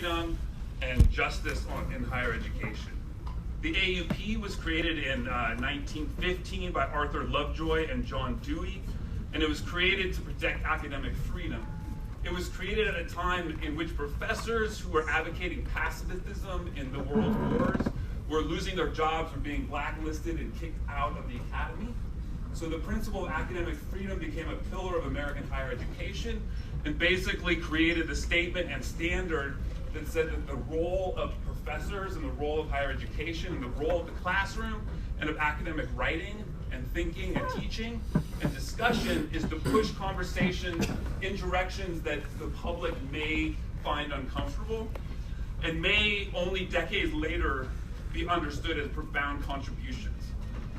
freedom and justice in higher education. The AUP was created in 1915 by Arthur Lovejoy and John Dewey, and it was created to protect academic freedom. It was created at a time in which professors who were advocating pacifism in the world wars were losing their jobs, were being blacklisted and kicked out of the academy. So the principle of academic freedom became a pillar of American higher education and basically created the statement and standard that said that the role of professors and the role of higher education and the role of the classroom and of academic writing and thinking and teaching and discussion is to push conversation in directions that the public may find uncomfortable and may only decades later be understood as profound contributions.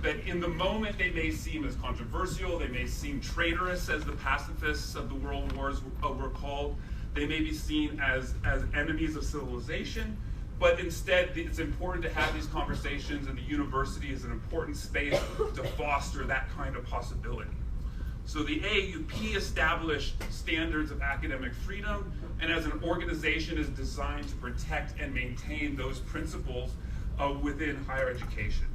That in the moment they may seem as controversial, they may seem traitorous as the pacifists of the world wars were called, they may be seen as enemies of civilization, but instead it's important to have these conversations, and the university is an important space to foster that kind of possibility. So the AAUP established standards of academic freedom, and as an organization is designed to protect and maintain those principles within higher education.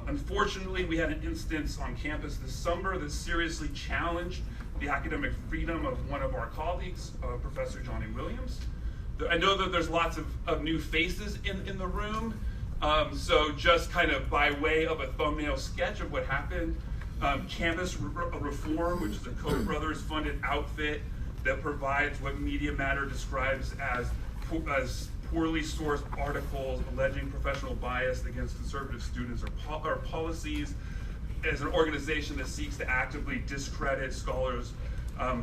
Unfortunately, we had an instance on campus this summer that seriously challenged the academic freedom of one of our colleagues, Professor Johnny Williams. I know that there's lots of new faces in the room, so just kind of by way of a thumbnail sketch of what happened, Campus Reform, which is a Koch brothers funded outfit that provides what Media Matter describes as poorly sourced articles alleging professional bias against conservative students or policies, as an organization that seeks to actively discredit scholars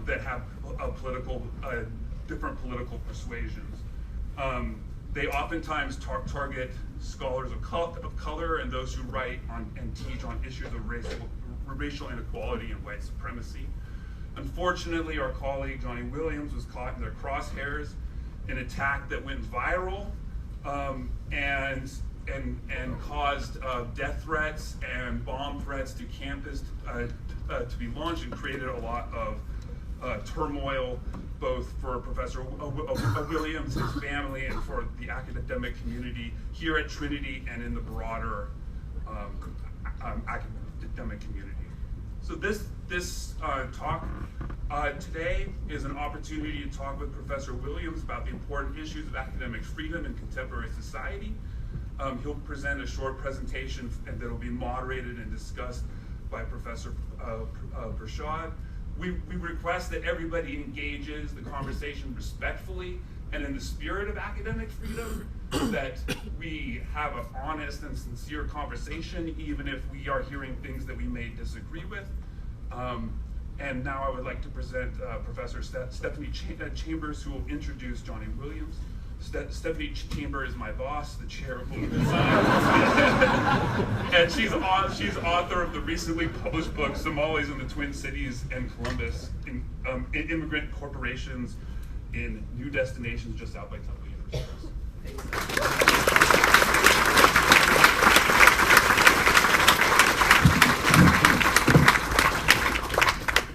that have different political persuasions. They oftentimes target scholars of color and those who write on and teach on issues of racial inequality and white supremacy. Unfortunately, our colleague Johnny Williams was caught in their crosshairs, an attack that went viral and caused death threats and bomb threats to campus to be launched, and created a lot of turmoil both for Professor Williams, his family, and for the academic community here at Trinity and in the broader academic community. So this talk today is an opportunity to talk with Professor Williams about the important issues of academic freedom in contemporary society. He'll present a short presentation and that will be moderated and discussed by Professor Prashad. We request that everybody engages the conversation respectfully and in the spirit of academic freedom, that we have an honest and sincere conversation, even if we are hearing things that we may disagree with. And now I would like to present Professor Stephanie Chambers, who will introduce Johnny Williams. Stephanie Chambers is my boss, the chair of Women Science. And she's author of the recently published book, Somalis in the Twin Cities and Columbus, Immigrant Corporations in New Destinations, just out by Temple University.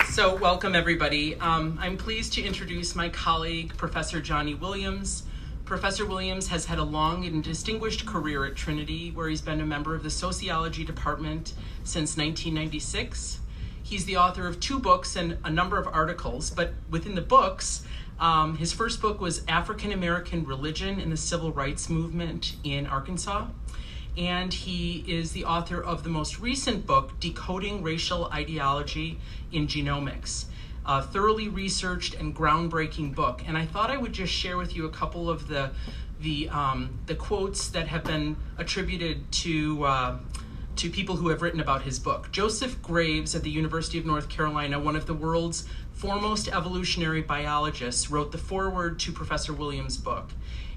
So welcome everybody. I'm pleased to introduce my colleague, Professor Johnny Williams. Professor Williams has had a long and distinguished career at Trinity, where he's been a member of the sociology department since 1996. He's the author of 2 books and a number of articles, but within the books, his first book was African American Religion in the Civil Rights Movement in Arkansas. And he is the author of the most recent book, Decoding Racial Ideology in Genomics, a thoroughly researched and groundbreaking book. And I thought I would just share with you a couple of the quotes that have been attributed to people who have written about his book. Joseph Graves at the University of North Carolina, one of the world's foremost evolutionary biologists, wrote the foreword to Professor Williams' book.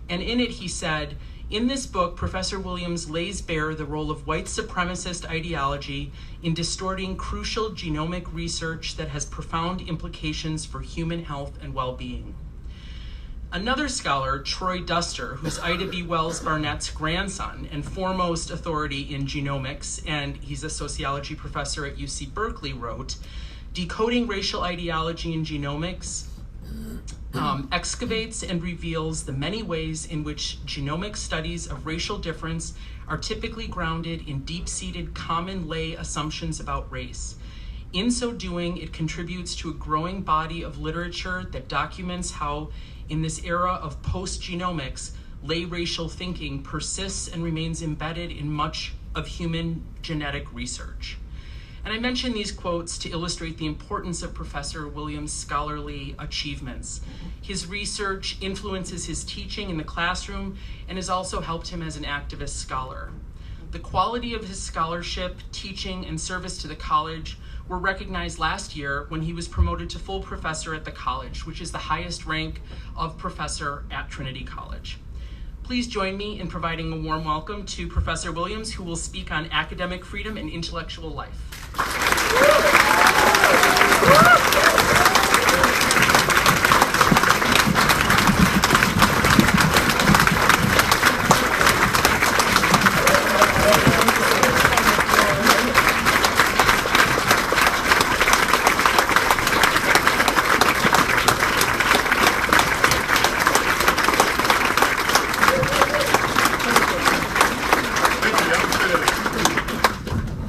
And in it he said, "In this book, Professor Williams lays bare the role of white supremacist ideology in distorting crucial genomic research that has profound implications for human health and well-being." Another scholar, Troy Duster, who's Ida B. Wells Barnett's grandson and foremost authority in genomics, and he's a sociology professor at UC Berkeley, wrote, "Decoding racial ideology in genomics excavates and reveals the many ways in which genomic studies of racial difference are typically grounded in deep-seated common lay assumptions about race. In so doing, it contributes to a growing body of literature that documents how, in this era of post-genomics, lay racial thinking persists and remains embedded in much of human genetic research. And I mention these quotes to illustrate the importance of Professor Williams' scholarly achievements. His research influences his teaching in the classroom and has also helped him as an activist scholar. The quality of his scholarship, teaching, and service to the college were recognized last year when he was promoted to full professor at the college, which is the highest rank of professor at Trinity College. Please join me in providing a warm welcome to Professor Williams, who will speak on academic freedom and intellectual life.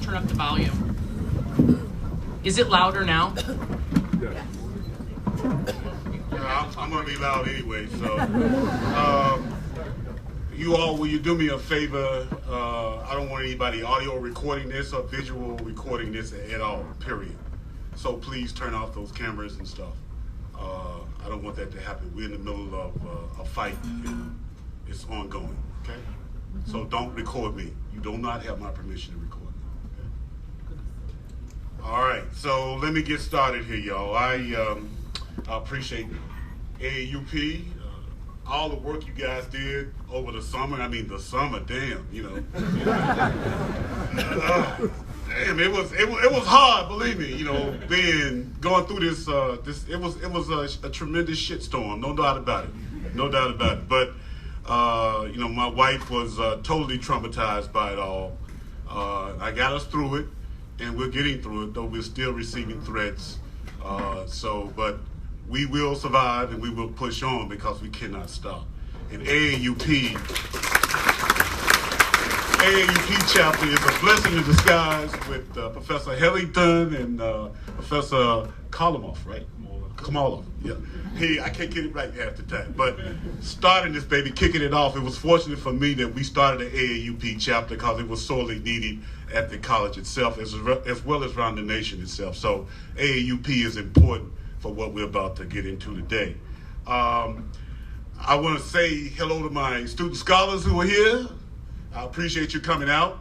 Turn up the volume. Is it louder now? Yeah, I'm going to be loud anyway, so you all, will you do me a favor? I don't want anybody audio recording this or visual recording this at all, period. So please turn off those cameras and stuff. I don't want that to happen. We're in the middle of a fight and it's ongoing, okay? So don't record me. You do not have my permission to record me. All right, so let me get started here, y'all. I appreciate AAUP, all the work you guys did over the summer. I mean, the summer, damn, you know. Damn, it was hard, believe me. You know, going through this. It was a tremendous shitstorm, no doubt about it, no doubt about it. But you know, my wife was totally traumatized by it all. I got us through it. And we're getting through it, though we're still receiving threats. But we will survive and we will push on because we cannot stop. And AAUP chapter is a blessing in disguise with Professor Hellington and Professor Kolomoff, right? Kamaloff, yeah. I can't get it right half the time. But starting this baby, kicking it off, it was fortunate for me that we started the AAUP chapter because it was sorely needed at the college itself as well as around the nation itself. So AAUP is important for what we're about to get into today. I want to say hello to my student scholars who are here. I appreciate you coming out.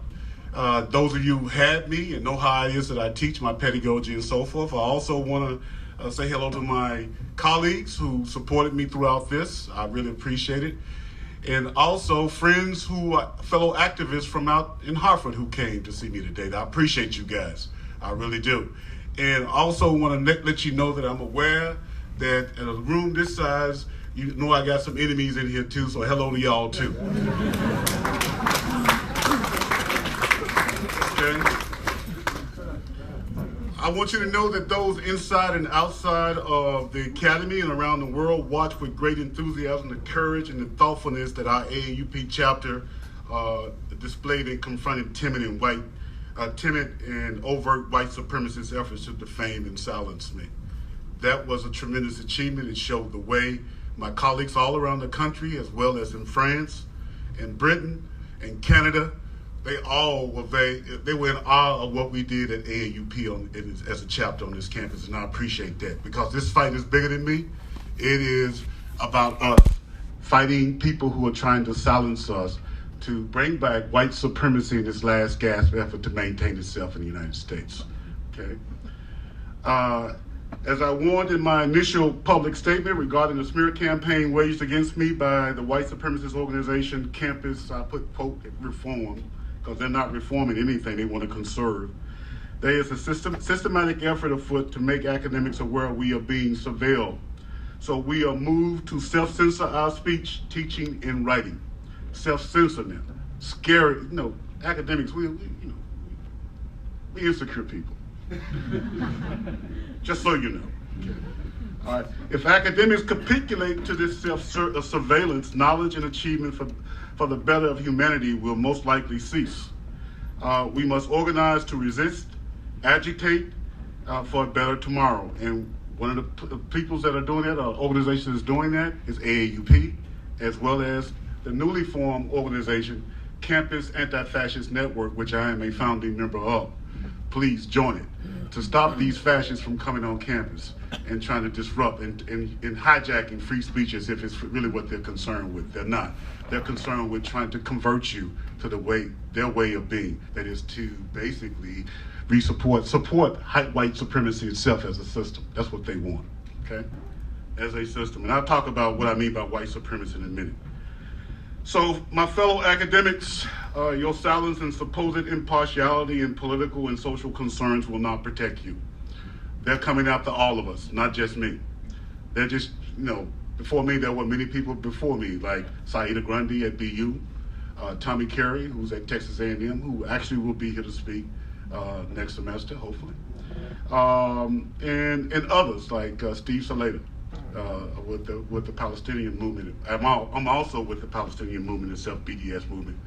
Those of you who had me and know how it is that I teach my pedagogy and so forth. I also want to say hello to my colleagues who supported me throughout this. I really appreciate it. And also friends who are fellow activists from out in Hartford who came to see me today. I appreciate you guys. I really do. And also want to let you know that I'm aware that in a room this size, you know I got some enemies in here too, so hello to y'all too. Okay. I want you to know that those inside and outside of the Academy and around the world watch with great enthusiasm the courage and the thoughtfulness that our AAUP chapter displayed in confronting timid and overt white supremacist efforts to defame and silence me. That was a tremendous achievement. It showed the way. My colleagues all around the country, as well as in France and Britain and Canada, they were in awe of what we did at AAUP as a chapter on this campus, and I appreciate that because this fight is bigger than me. It is about us fighting people who are trying to silence us, to bring back white supremacy in this last gasp effort to maintain itself in the United States. Okay. As I warned in my initial public statement regarding the smear campaign waged against me by the white supremacist organization Campus, I put quote reform, because they're not reforming anything, they want to conserve. There is a systematic effort afoot to make academics aware we are being surveilled. So we are moved to self-censor our speech, teaching, and writing. Self-censorment, scary, academics, we insecure people. Just so you know. Okay. All right. If academics capitulate to this self-surveillance, knowledge and achievement for the better of humanity will most likely cease. We must organize to resist, agitate for a better tomorrow. And one of the peoples that are doing that, or organizations that's doing that, is AAUP, as well as the newly formed organization, Campus Anti-Fascist Network, which I am a founding member of. Please join it to stop these fascists from coming on campus and trying to disrupt and hijacking free speech as if it's really what they're concerned with. They're not. They're concerned with trying to convert you to their way of being. That is to basically support white supremacy itself as a system. That's what they want, okay? As a system. And I'll talk about what I mean by white supremacy in a minute. So, my fellow academics, your silence and supposed impartiality in political and social concerns will not protect you. They're coming after all of us, not just me. They're just, before me, there were many people before me, like Saida Grundy at BU, Tommy Carey, who's at Texas A&M, who actually will be here to speak next semester, hopefully. And others, like Steve Salata. With the Palestinian movement. I'm also with the Palestinian movement itself, BDS movement.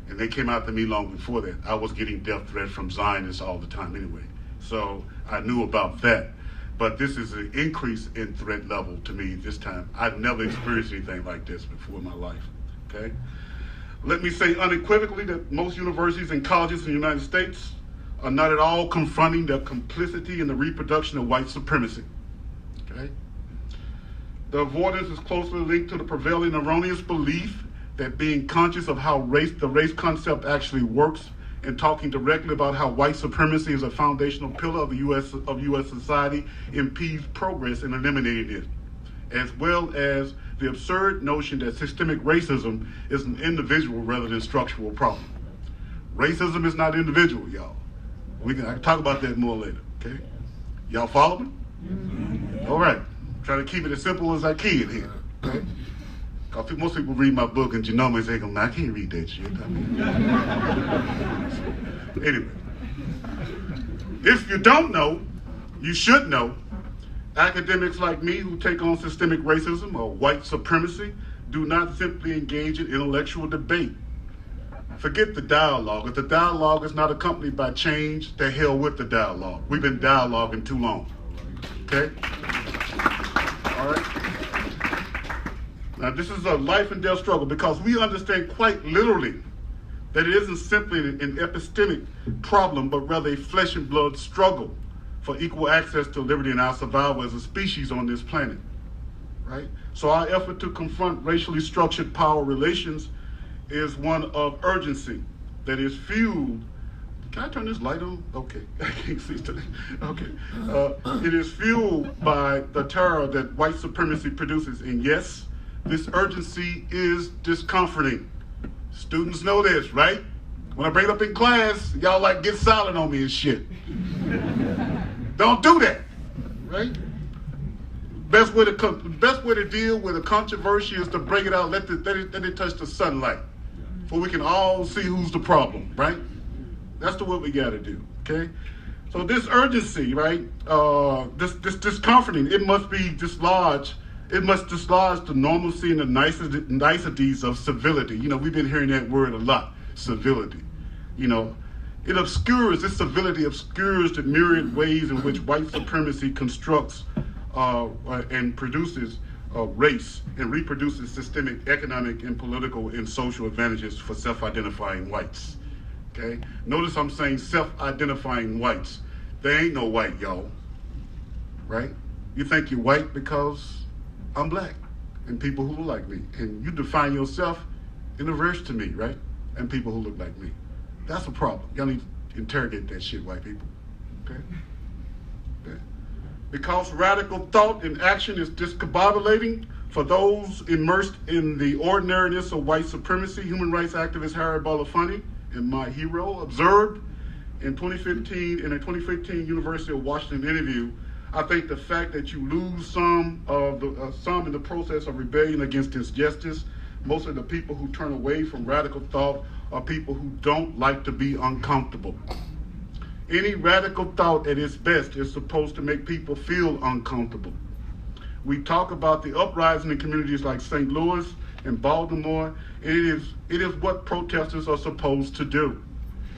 And they came out to me long before that. I was getting death threats from Zionists all the time anyway. So I knew about that. But this is an increase in threat level to me this time. I've never experienced anything like this before in my life, okay? Let me say unequivocally that most universities and colleges in the United States are not at all confronting their complicity in the reproduction of white supremacy, okay? The avoidance is closely linked to the prevailing erroneous belief that being conscious of how the race concept actually works and talking directly about how white supremacy is a foundational pillar of U.S. society impedes progress in eliminating it, as well as the absurd notion that systemic racism is an individual rather than structural problem. Racism is not individual, y'all. I can talk about that more later, okay? Y'all follow me? Mm-hmm. All right. Try to keep it as simple as I can here, okay? Because most people read my book and genomics, they go, I can't read that shit. Anyway, if you don't know, you should know. Academics like me who take on systemic racism or white supremacy do not simply engage in intellectual debate. Forget the dialogue. If the dialogue is not accompanied by change, the hell with the dialogue. We've been dialoguing too long, okay? All right. Now, this is a life and death struggle because we understand quite literally that it isn't simply an epistemic problem, but rather a flesh and blood struggle for equal access to liberty and our survival as a species on this planet, right? So our effort to confront racially structured power relations is one of urgency that is fueled. Can I turn this light on? Okay, I can't see today. Okay. It is fueled by the terror that white supremacy produces. And yes, this urgency is discomforting. Students know this, right? When I bring it up in class, y'all like get silent on me and shit. Don't do that, right? Best way to deal with a controversy is to bring it out, let it touch the sunlight, so we can all see who's the problem, right? That's what we got to do, okay? So this urgency, right? This discomforting. It must be dislodged. It must dislodge the normalcy and the niceties of civility. We've been hearing that word a lot, civility. This civility obscures the myriad ways in which white supremacy constructs and produces race and reproduces systemic economic and political and social advantages for self-identifying whites. Okay? Notice I'm saying self-identifying whites. There ain't no white, y'all. Right? You think you're white because I'm black and people who look like me. And you define yourself in reverse to me, right? And people who look like me. That's a problem. Y'all need to interrogate that shit, white people. Okay? Okay. Because radical thought and action is discombobulating for those immersed in the ordinariness of white supremacy, human rights activist Harry Belafonte, and my hero, observed in a 2015 University of Washington interview. I think the fact that you lose some in the process of rebellion against injustice, most of the people who turn away from radical thought are people who don't like to be uncomfortable. Any radical thought at its best is supposed to make people feel uncomfortable. We talk about the uprising in communities like St. Louis and Baltimore. It is what protesters are supposed to do.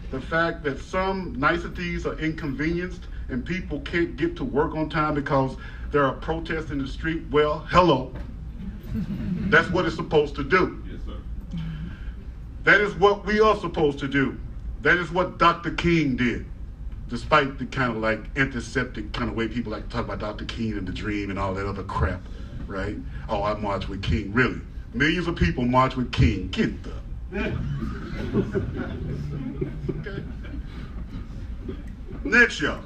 The fact that some niceties are inconvenienced and people can't get to work on time because there are protests in the street, well, hello. That's what it's supposed to do. Yes, sir. That is what we are supposed to do. That is what Dr. King did, despite the kind of like antiseptic kind of way people like to talk about Dr. King and the dream and all that other crap, right? Oh, I marched with King. Really? Millions of people march with King. Get the... Okay. Next, y'all.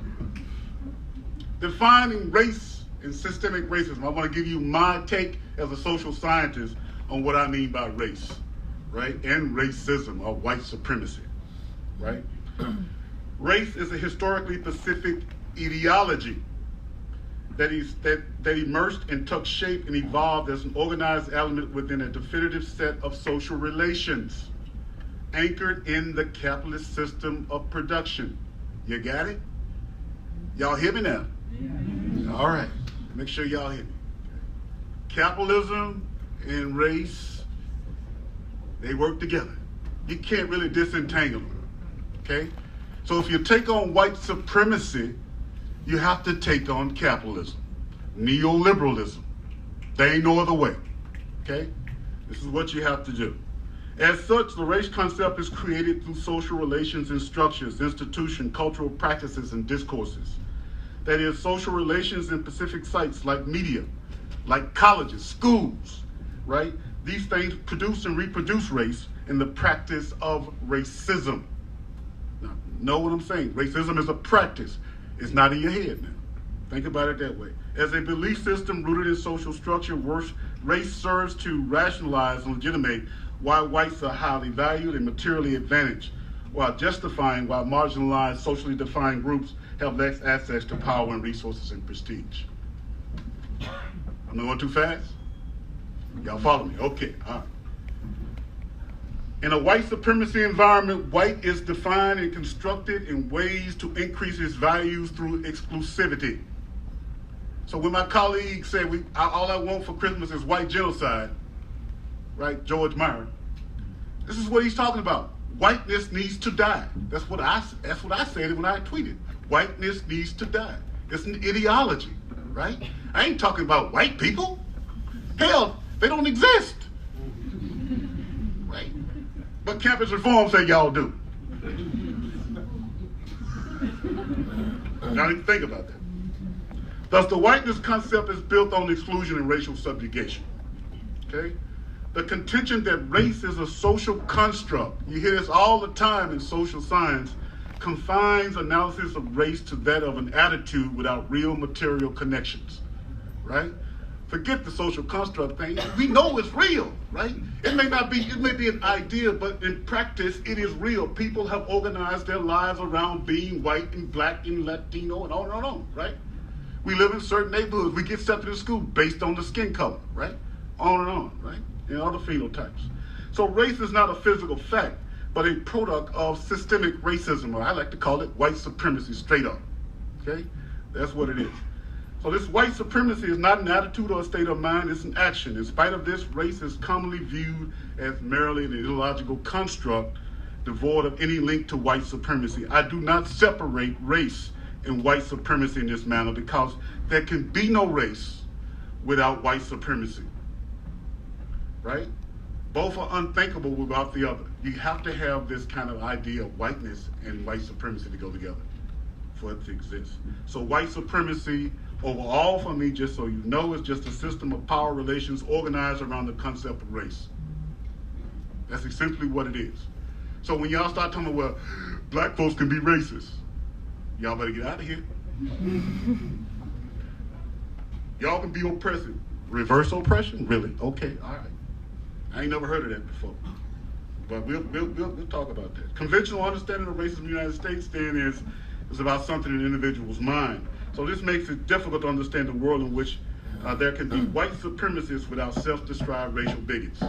Defining race and systemic racism. I want to give you my take as a social scientist on what I mean by race, right? And racism or white supremacy, right? Race is a historically specific ideology that emerged and took shape and evolved as an organized element within a definitive set of social relations, anchored in the capitalist system of production. You got it? Y'all hear me now? Yeah. All right. Make sure y'all hear me. Capitalism and race, they work together. You can't really disentangle them. Okay? So if you take on white supremacy, you have to take on capitalism, neoliberalism. There ain't no other way. Okay? This is what you have to do. As such, the race concept is created through social relations and structures, institutions, cultural practices, and discourses. That is, social relations in specific sites like media, like colleges, schools, right? These things produce and reproduce race in the practice of racism. Now, know what I'm saying? Racism is a practice. It's not in your head now. Think about it that way. As a belief system rooted in social structure, race serves to rationalize and legitimate why whites are highly valued and materially advantaged, while justifying why marginalized, socially defined groups have less access to power and resources and prestige. I'm not going too fast? Y'all follow me? Okay, all right. In a white supremacy environment, white is defined and constructed in ways to increase its values through exclusivity. So when my colleagues say all I want for Christmas is white genocide, right, George Meyer, this is what he's talking about. Whiteness needs to die. That's what I said when I tweeted. Whiteness needs to die. It's an ideology, right? I ain't talking about white people. Hell, they don't exist, right? But campus reform say y'all do. Y'all need to think about that. Thus, the whiteness concept is built on exclusion and racial subjugation, okay? The contention that race is a social construct, you hear this all the time in social science, confines analysis of race to that of an attitude without real material connections, right? Forget the social construct thing. We know it's real, right? It may be an idea, but in practice, it is real. People have organized their lives around being white and black and Latino and on, right? We live in certain neighborhoods. We get accepted in school based on the skin color, right? On, right? And other phenotypes. So race is not a physical fact, but a product of systemic racism, or I like to call it white supremacy, straight up, okay? That's what it is. So this white supremacy is not an attitude or a state of mind, it's an action. In spite of this, race is commonly viewed as merely an ideological construct devoid of any link to white supremacy. I do not separate race and white supremacy in this manner because there can be no race without white supremacy, right? Both are unthinkable without the other. You have to have this kind of idea of whiteness and white supremacy to go together for it to exist. So white supremacy overall, for me, just so you know, is just a system of power relations organized around the concept of race. That's essentially what it is. So when y'all start talking about, well, black folks can be racist, y'all better get out of here. Y'all can be oppressive. Reverse oppression? Really? Okay, all right. I ain't never heard of that before. But we'll talk about that. Conventional understanding of racism in the United States then is about something in an individual's mind. So this makes it difficult to understand the world in which there can be white supremacists without self-described racial bigots,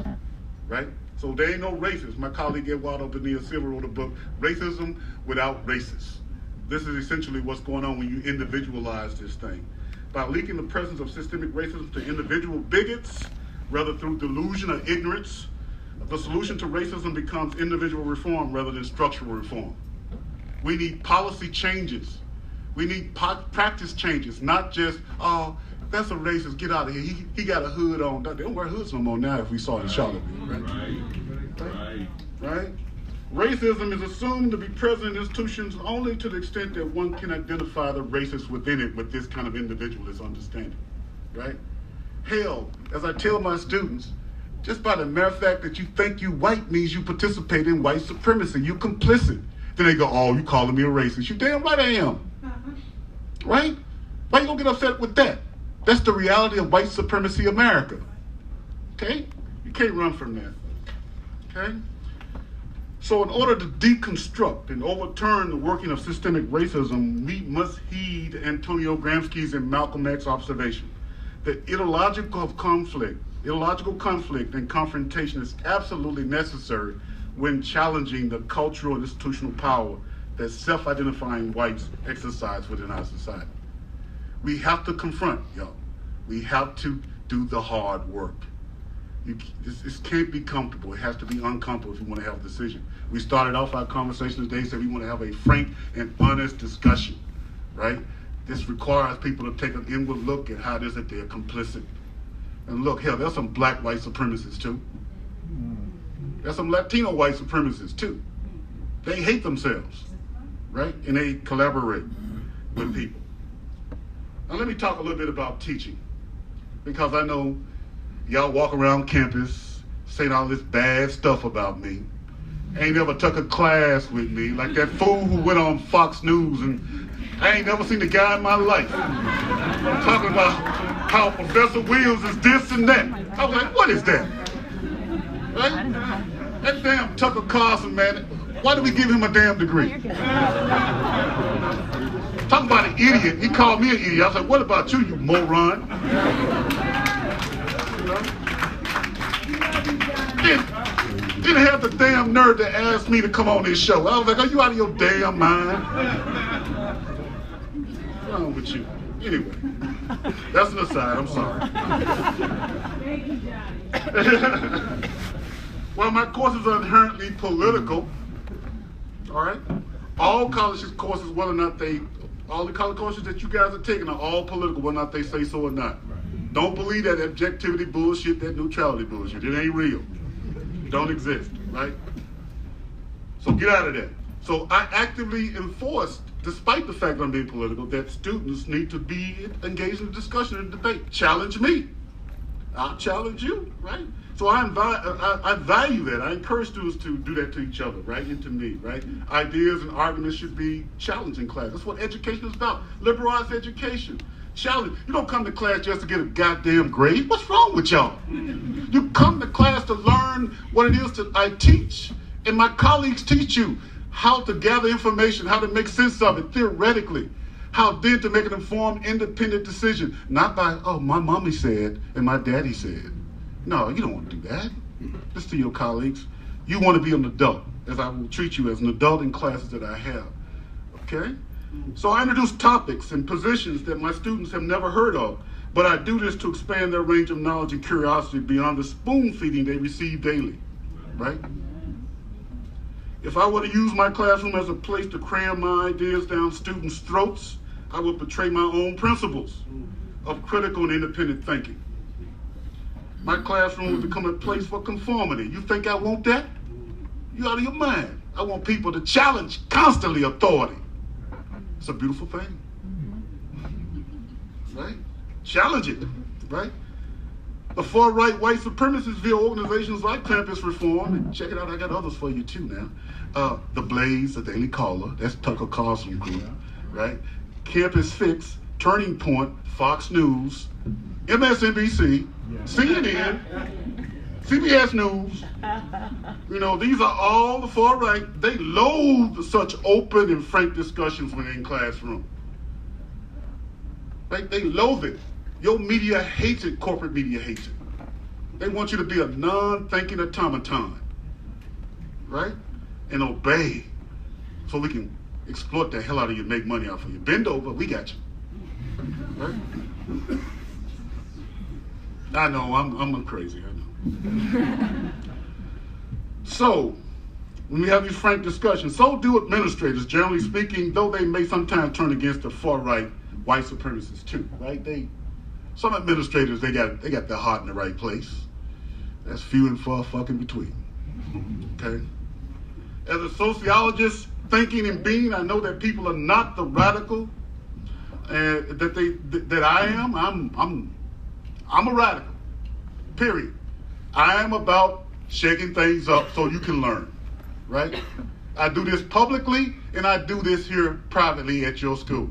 right? So there ain't no racists. My colleague Eduardo Bonilla Silva wrote a book, Racism Without Racists. This is essentially what's going on when you individualize this thing. by linking the presence of systemic racism to individual bigots, rather through delusion or ignorance, the solution to racism becomes individual reform rather than structural reform. We need policy changes. We need practice changes, not just, oh, that's a racist, get out of here. He got a hood on. They don't wear hoods no more now if we saw it in Charlottesville, right? Racism is assumed to be present in institutions only to the extent that one can identify the racist within it with this kind of individualist understanding, right? Hell, as I tell my students, just by the mere fact that you think you white means you participate in white supremacy. You complicit. Then they go, oh, you calling me a racist. You damn right I am. Right? Why you gonna get upset with that? That's the reality of white supremacy America. Okay? You can't run from that. Okay? So in order to deconstruct and overturn the working of systemic racism, we must heed Antonio Gramsci's and Malcolm X's observation that ideological conflict and confrontation is absolutely necessary when challenging the cultural and institutional power that self-identifying whites exercise within our society. We have to confront, y'all. We have to do the hard work. This can't be comfortable. It has to be uncomfortable if we want to have a decision. We started off our conversation today saying we want to have a frank and honest discussion, right? This requires people to take an inward look at how it is that they're complicit. And look, hell, there's some black white supremacists too. There's some Latino white supremacists too. They hate themselves, right? And they collaborate with people. Now let me talk a little bit about teaching, because I know y'all walk around campus saying all this bad stuff about me. Ain't never took a class with me, like that fool who went on Fox News, and I ain't never seen the guy in my life talking about how Professor Williams is this and that. I was like, what is that? Right? That damn Tucker Carlson, man, why do we give him a damn degree? Talking about an idiot. He called me an idiot. I was like, what about you, you moron? Didn't have the damn nerve to ask me to come on this show. I was like, are you out of your damn mind? What's wrong with you? Anyway, that's an aside. I'm sorry. Thank you, Johnny. Well, my courses are inherently political. All right? All college courses, whether or not all the college courses that you guys are taking are all political, whether or not they say so or not. Don't believe that objectivity bullshit, that neutrality bullshit. It ain't real. It don't exist, right? So get out of that. So I actively enforce, despite the fact that I'm being political, that students need to be engaged in discussion and debate. Challenge me. I'll challenge you, right? So I value that. I encourage students to do that to each other, right? And to me, right? Ideas and arguments should be challenged in class. That's what education is about. Liberal arts education. Challenge. You don't come to class just to get a goddamn grade. What's wrong with y'all? You come to class to learn what it is that I teach. And my colleagues teach you how to gather information, how to make sense of it theoretically. How then to make an informed, independent decision. Not by, oh, my mommy said and my daddy said. No, you don't want to do that. Listen to your colleagues. You want to be an adult, as I will treat you as an adult in classes that I have. Okay? So I introduce topics and positions that my students have never heard of, but I do this to expand their range of knowledge and curiosity beyond the spoon feeding they receive daily. Right? If I were to use my classroom as a place to cram my ideas down students' throats, I would portray my own principles of critical and independent thinking. My classroom would become a place for conformity. You think I want that? You're out of your mind. I want people to challenge constantly authority. It's a beautiful thing. Right? Challenge it, right? The far-right white supremacists via organizations like Campus Reform, and check it out, I got others for you too now. The Blaze, the Daily Caller, that's Tucker Carlson group, right? Campus Fix, Turning Point, Fox News, MSNBC, CNN, CBS News. You know, these are all the far right. They loathe such open and frank discussions when they're in classroom. Right? They loathe it. Your media hates it. Corporate media hates it. They want you to be a non-thinking automaton, right? And obey, so we can exploit the hell out of you and make money off of you. Bend over, we got you. Right? I know, I'm crazy, I know. So, when we have these frank discussions, so do administrators, generally speaking, though they may sometimes turn against the far-right white supremacists too, right? Some administrators, they got their heart in the right place. That's few and far fucking between, okay? As a sociologist, thinking and being, I know that people are not the radical that I am. I'm a radical, period. I am about shaking things up so you can learn, right? I do this publicly, and I do this here privately at your school.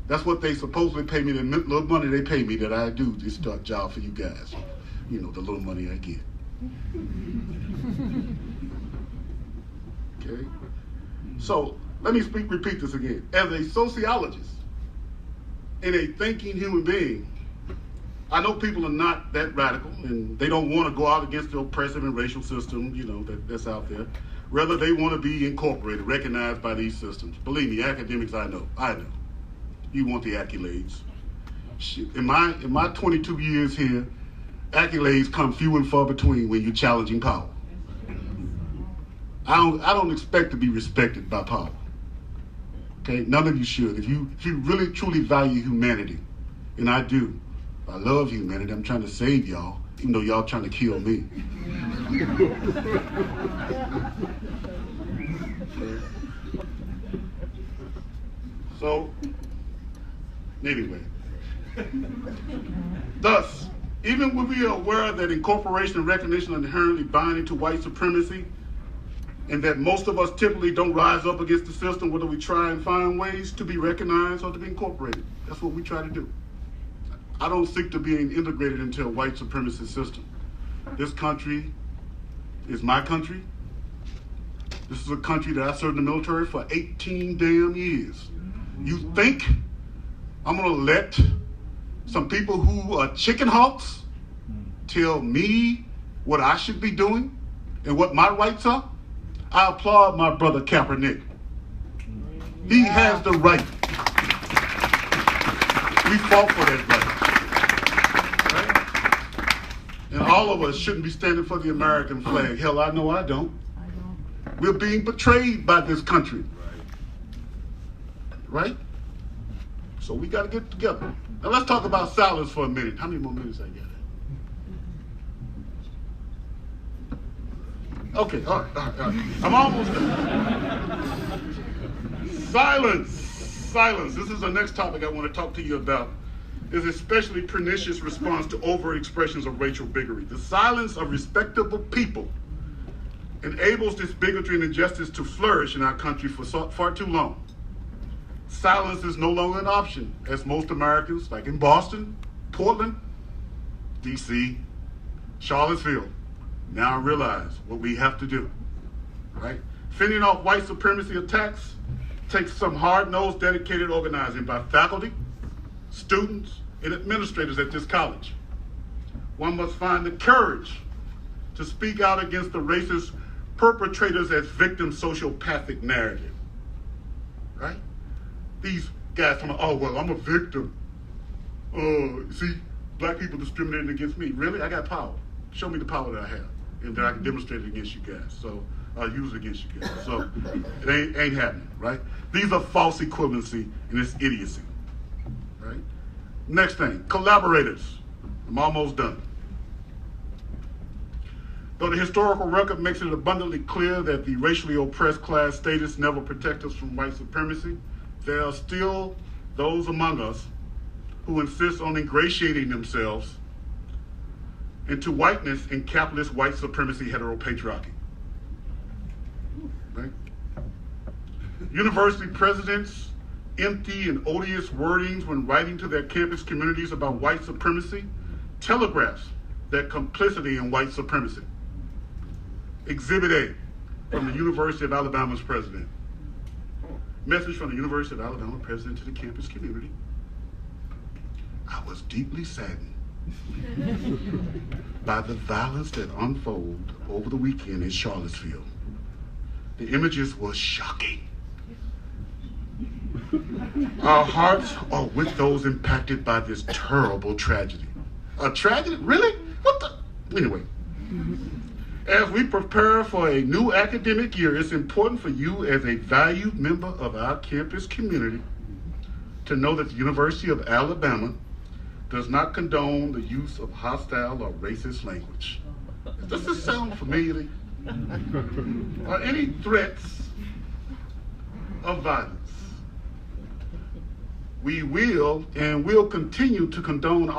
That's what they supposedly pay me, the little money they pay me that I do this job for you guys. You know, the little money I get. Okay? So, let me repeat this again. As a sociologist and a thinking human being, I know people are not that radical, and they don't want to go out against the oppressive and racial system, you know, that's out there. Rather, they want to be incorporated, recognized by these systems. Believe me, academics, I know. You want the accolades. Shit. In my 22 years here, accolades come few and far between when you're challenging power. I don't expect to be respected by power. Okay, none of you should. If you really truly value humanity, and I do, I love humanity. I'm trying to save y'all, even though y'all trying to kill me. So, anyway. Thus, even when we are aware that incorporation and recognition are inherently binding to white supremacy, and that most of us typically don't rise up against the system, whether we try and find ways to be recognized or to be incorporated. That's what we try to do. I don't seek to be integrated into a white supremacist system. This country is my country. This is a country that I served in the military for 18 damn years. You think I'm gonna let some people who are chicken hawks tell me what I should be doing and what my rights are? I applaud my brother Kaepernick. He has the right. We fought for that right. Right? And all of us shouldn't be standing for the American flag. Hell, I know I don't. We're being betrayed by this country. Right? So we got to get together. Now let's talk about silence for a minute. How many more minutes I got? Okay, all right. I'm almost done. Silence. This is the next topic I want to talk to you about. Is especially pernicious response to overt expressions of racial bigotry. The silence of respectable people enables this bigotry and injustice to flourish in our country for far too long. Silence is no longer an option, as most Americans, like in Boston, Portland, D.C., Charlottesville, now realize what we have to do, right? Fending off white supremacy attacks takes some hard-nosed, dedicated organizing by faculty, students, and administrators at this college. One must find the courage to speak out against the racist perpetrators as victim sociopathic narrative, right? These guys come, oh, well, I'm a victim. See, black people discriminating against me. Really? I got power. Show me the power that I have, and that I can demonstrate it against you guys. So I'll use it against you guys. So it ain't happening, right? These are false equivalency, and it's idiocy, right? Next thing, collaborators. I'm almost done. Though the historical record makes it abundantly clear that the racially oppressed class status never protects us from white supremacy, there are still those among us who insist on ingratiating themselves into whiteness and capitalist white supremacy heteropatriarchy. Right? University presidents empty and odious wordings when writing to their campus communities about white supremacy telegraphs their complicity in white supremacy. Exhibit A from the University of Alabama's president. Message from the University of Alabama president to the campus community. I was deeply saddened by the violence that unfolded over the weekend in Charlottesville. The images were shocking. Our hearts are with those impacted by this terrible tragedy. A tragedy? Really? What the? Anyway, as we prepare for a new academic year, it's important for you as a valued member of our campus community to know that the University of Alabama does not condone the use of hostile or racist language. Does this sound familiar? Or any threats of violence? We will and will continue to condemn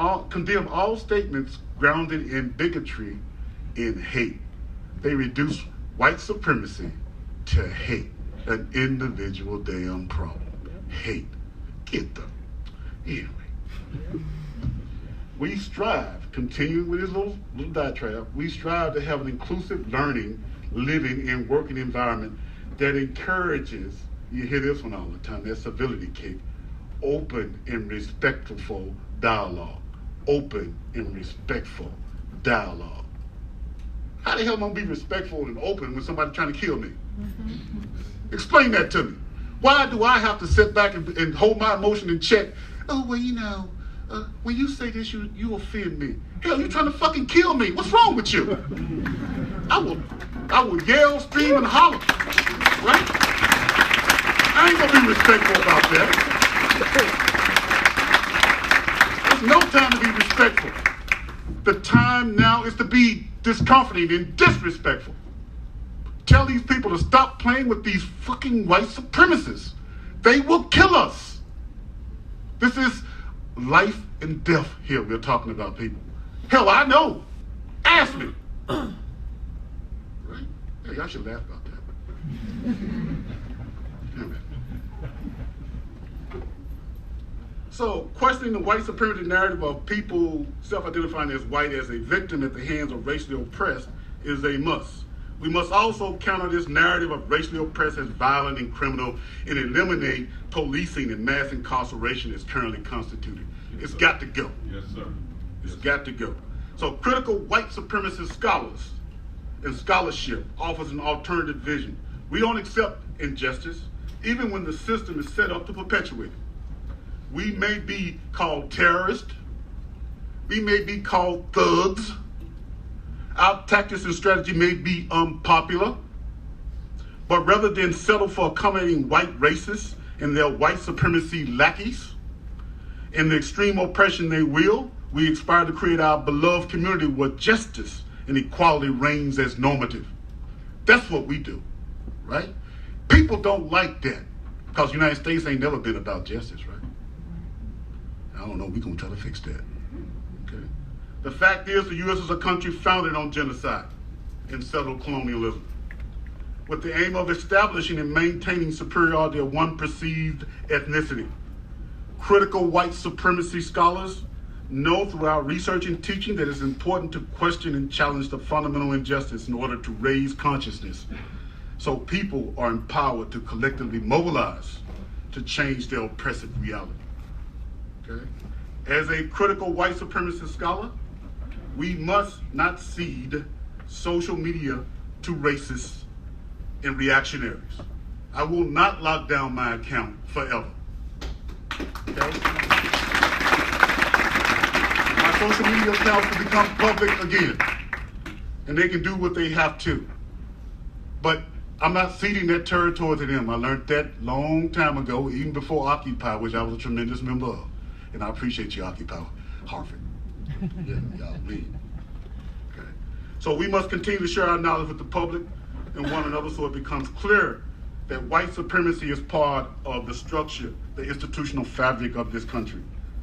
all statements grounded in bigotry and hate. They reduce white supremacy to hate, an individual damn problem. Hate. Get them. Anyway. We strive, continuing with this little diatribe, we strive to have an inclusive learning, living, and working environment that encourages, you hear this one all the time, that civility kick, open and respectful dialogue. Open and respectful dialogue. How the hell am I gonna be respectful and open when somebody's trying to kill me? Explain that to me. Why do I have to sit back and hold my emotion in check? Oh, well, you know, when you say this, you offend me. Hell, you trying to fucking kill me. What's wrong with you? I will yell, scream, and holler, right? I ain't gonna be respectful about that. There's no time to be respectful. The time now is to be discomforting and disrespectful. Tell these people to stop playing with these fucking white supremacists. They will kill us. This is life and death here we're talking about, people. Hell, I know. Ask me. Right? Hey, y'all should laugh about that. So, questioning the white supremacy narrative of people self-identifying as white as a victim at the hands of racially oppressed is a must. We must also counter this narrative of racially oppressed as violent and criminal and eliminate policing and mass incarceration as currently constituted. It's got to go. Yes, sir. It's got to go. So critical white supremacist scholars and scholarship offers an alternative vision. We don't accept injustice, even when the system is set up to perpetuate it. We may be called terrorists. We may be called thugs. Our tactics and strategy may be unpopular, but rather than settle for accommodating white racists and their white supremacy lackeys and the extreme oppression they wield, we aspire to create our beloved community where justice and equality reigns as normative. That's what we do, right? People don't like that because the United States ain't never been about justice, right? I don't know, we're gonna try to fix that. The fact is, the U.S. is a country founded on genocide and settled colonialism, with the aim of establishing and maintaining superiority of one perceived ethnicity. Critical white supremacy scholars know through our research and teaching that it's important to question and challenge the fundamental injustice in order to raise consciousness, so people are empowered to collectively mobilize to change their oppressive reality. Okay? As a critical white supremacist scholar, we must not cede social media to racists and reactionaries. I will not lock down my account forever. Okay? My social media accounts will become public again, and they can do what they have to. But I'm not ceding that territory to them. I learned that long time ago, even before Occupy, which I was a tremendous member of. And I appreciate you, Occupy Harvard. Yeah, y'all lead. Okay. So we must continue to share our knowledge with the public and one another so it becomes clear that white supremacy is part of the structure, the institutional fabric of this country.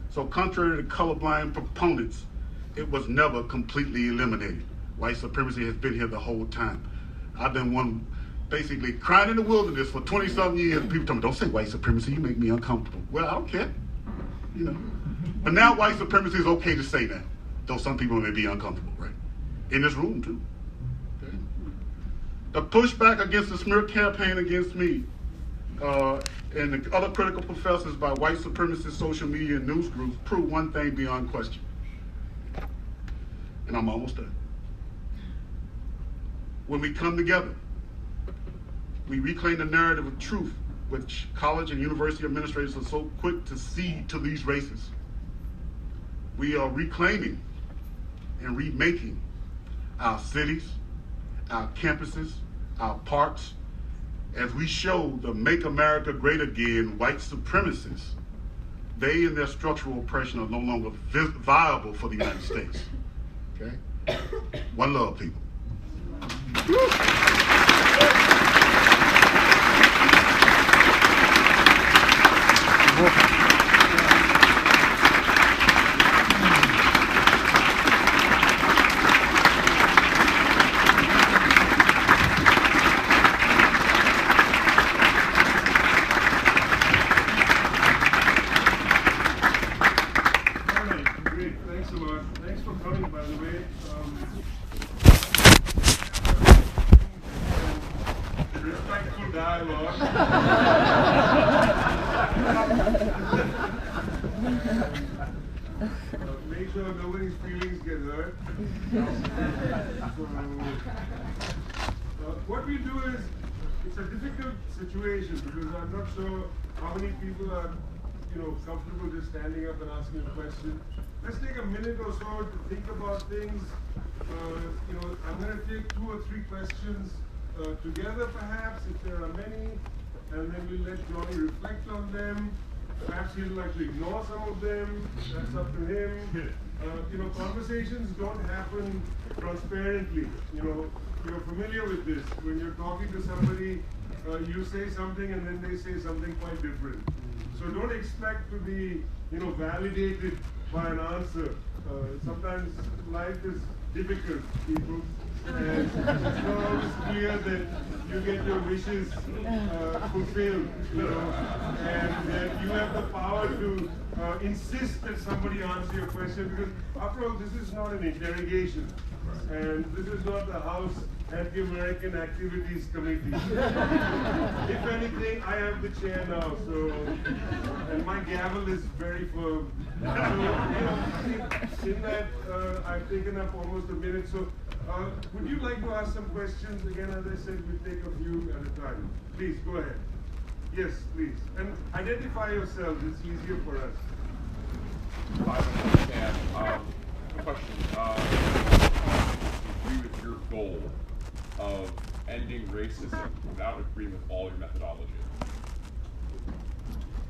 So contrary to colorblind proponents, it was never completely eliminated. White supremacy has been here the whole time. I've been one basically crying in the wilderness for 20-something years. People tell me, don't say white supremacy, you make me uncomfortable. Well, I don't care. You know, but now white supremacy is okay to say that, though some people may be uncomfortable, right? In this room too. Okay? The pushback against the smear campaign against me and the other critical professors by white supremacist social media and news groups prove one thing beyond question. And I'm almost done. When we come together, we reclaim the narrative of truth which college and university administrators are so quick to cede to these races. We are reclaiming and remaking our cities, our campuses, our parks, as we show the Make America Great Again white supremacists. They and their structural oppression are no longer viable for the United States. Okay? One love, people. Thanks for coming, by the way. Respectful dialogue. Make sure nobody's feelings get hurt. What we do is, it's a difficult situation because I'm not sure how many people are, comfortable just standing up and asking a question. Let's take a minute or so to think about things. I'm going to take 2 or 3 questions together, perhaps, if there are many, and then we'll let Johnny reflect on them. Perhaps he'd like to ignore some of them. That's up to him. Conversations don't happen transparently. You're familiar with this. When you're talking to somebody, you say something and then they say something quite different. So don't expect to be, validated by an answer. Sometimes life is difficult, people, and it's not always clear that you get your wishes fulfilled, and that you have the power to insist that somebody answer your question, because after all, this is not an interrogation, and this is not the House Anti-American Activities Committee. If anything, I have the chair now, and my gavel is very firm. So, in that, I've taken up almost a minute. So, would you like to ask some questions? Again, as I said, we'll take a few at a time. Please, go ahead. Yes, please. And identify yourselves, it's easier for us. I understand. A question. Agree with your goal of ending racism without agreeing with all your methodology?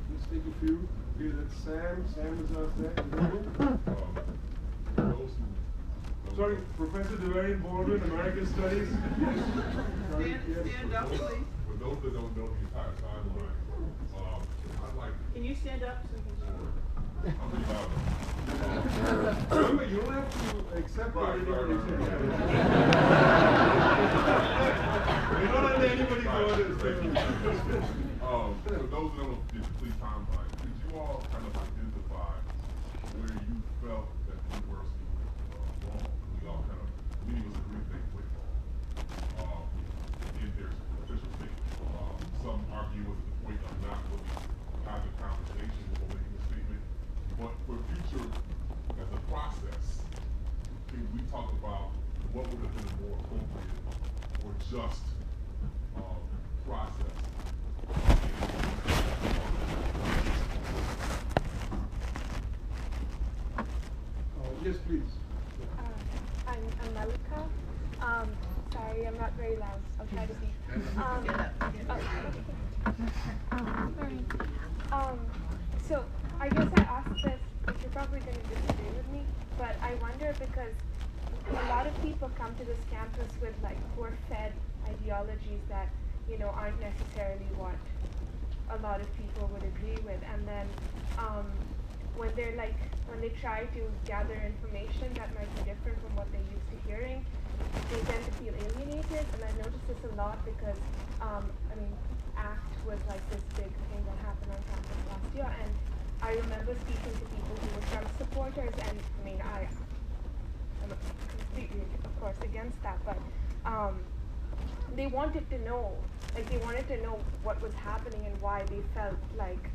Let's take a few. Okay, that's Sam. Sam is out there. Sorry, Professor DeVarian Baldwin, American Studies. Sorry, Stand up, please. For those that don't know the entire timeline, I'd like to. Can you stand up so we can I'm pretty loud. Remember, you don't have to accept what anybody says. You don't let anybody go this. For those that don't know the complete timeline, could you all kind of identify where you felt that the university was wrong? We all kind of, many of us agree they went wrong in their official statement. Some argue was at the point of not really having conversation before making a statement. But for future, as a process, can we talk about what would have been a more appropriate or just process? Yes, please. I'm Malika. Sorry, I'm not very loud. I'll try to be. So I guess I asked this, but you're probably going to disagree with me, but I wonder because a lot of people come to this campus with like force-fed ideologies that, aren't necessarily what a lot of people would agree with. And then when they try to gather information that might be different from what they're used to hearing, they tend to feel alienated. And I've noticed this a lot because, ACT was like this big thing that happened on campus last year. And I remember speaking to people who were Trump supporters, and I'm completely, of course, against that, but they wanted to know, what was happening and why they felt like,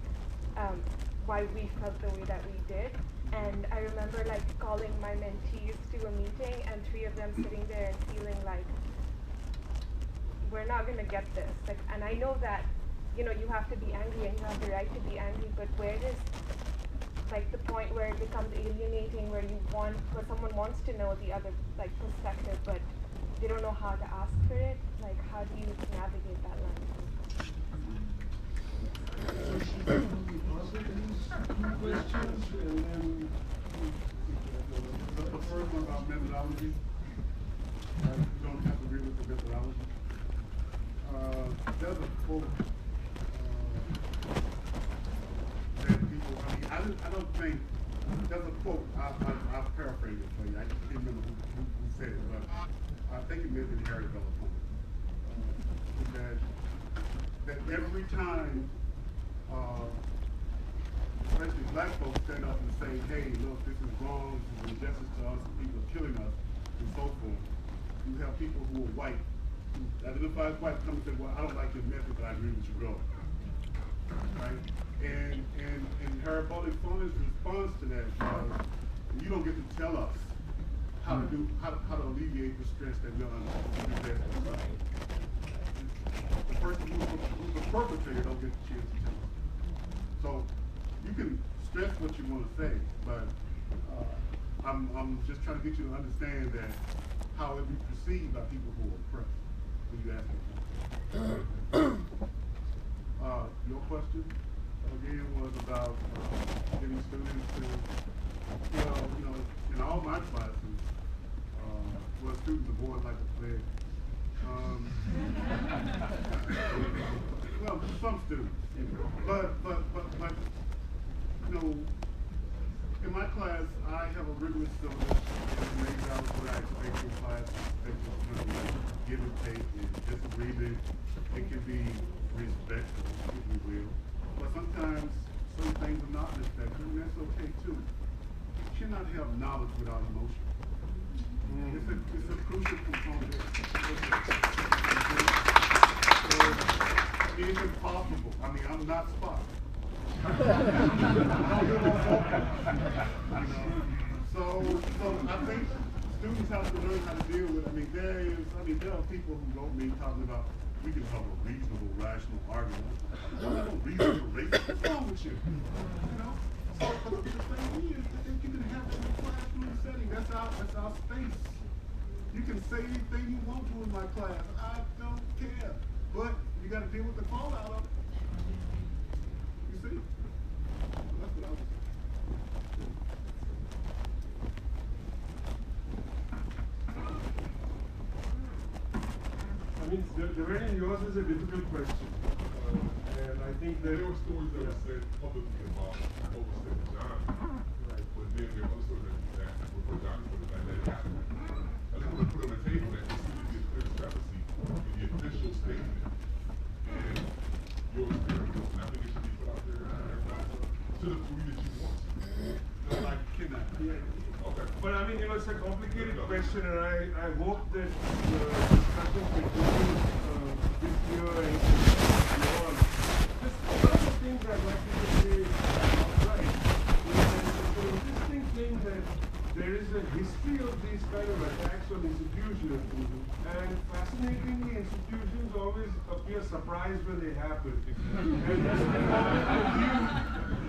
why we felt the way that we did. And I remember calling my mentees to a meeting and 3 of them sitting there and feeling like, we're not gonna get this. And I know that you know, you have to be angry and you have the right to be angry, but where does like the point where it becomes alienating, where someone wants to know the other like perspective, but they don't know how to ask for it? Like, how do you navigate that line? Answer these two questions, and then The first one about methodology. You don't have to agree with the methodology. There's a quote that people, I don't think, there's a quote, I'll paraphrase it for you. I just can't remember who said it, but I think it may have been Harry Belafonte. That every time, especially black folks stand up and say, hey, look, this is wrong, this is injustice to us, people are killing us, and so forth. You have people who are white, who identify as white, come and say, well, I don't like your method, but I agree with your goal. Right? And Harry Belafonte's response to that was, you don't get to tell us how to alleviate the stress that we're under. The person who's the perpetrator don't get the chance to tell us. So you can stress what you want to say, but I'm just trying to get you to understand that how it be perceived by people who are oppressed when you ask them. Your question again was about getting students to, well, you know, in all my classes, well, students are born like a plague. Well, some students, but you know, in my class, I have a rigorous syllabus, and maybe that was what I expect in class. Give and take, and disagreement. It can be respectful, if you will, but sometimes some things are not respectful, and that's okay too. You cannot have knowledge without emotion. It's a crucial component. It's impossible. I mean, I'm not Spock. So I think students have to learn how to deal with it. There are people who wrote me talking about we can have a reasonable, rational argument. I don't have a reasonable racist. What's wrong with you? You know? So the thing is, I think you can have that in a classroom setting. That's our space. You can say anything you want to in my class. I don't care. But you got to deal with the fallout of it. You see? That's what I was saying. I mean, the writing yours is a difficult question. And I think that There were stories that were said publicly about overstepping John. Right. But then there were other stories that were put John for the fact that it happened. I think we put on the table that there seems to be a clear discrepancy in the official statement and your experience. And I think it should be put out there to the degree that you want. No, I cannot. Okay. But I mean, you know, it's a complicated question, and I hope that the discussion continues this year and beyond. Just one of the things I'd like to say outright is that it's an interesting thing that there is a history of these kind of attacks on institutions, and fascinatingly, institutions always appear surprised when they happen. And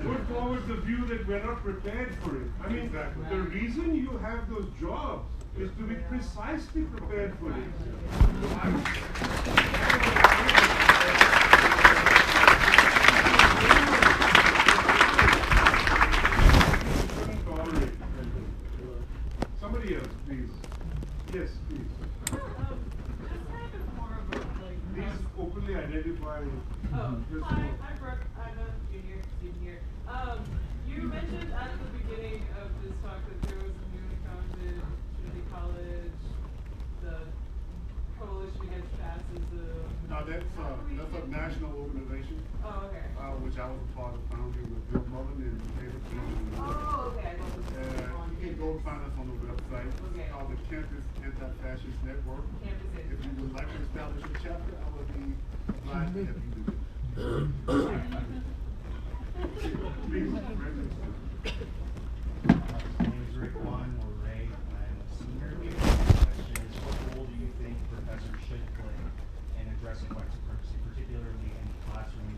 put forward the view that we're not prepared for it. I mean, Exactly. the reason you have those jobs is to be precisely prepared for it. So I would tolerate it. Somebody else, please. Yes, please. Just kind of more of a, like, Please openly identify. Oh, yourself. hi, I'm Brooke. I'm a junior student here. You mentioned at the beginning of this talk that there was a newly founded Trinity College, the Coalition Against Fascism. Now that's a national organization, Oh, okay. which I was a part of founding with Bill Mullen and David Clinton. Oh, okay. I thought this was on You can go and find us on the website. Okay. It's called the Campus Anti-Fascist Network. Campus If you would like to establish a chapter, I would be glad to have you do it. Please, register. My name is Rick Wan, or Ray. I'm a senior here. The question is, what role do you think professors should play in addressing white supremacy, particularly in classroom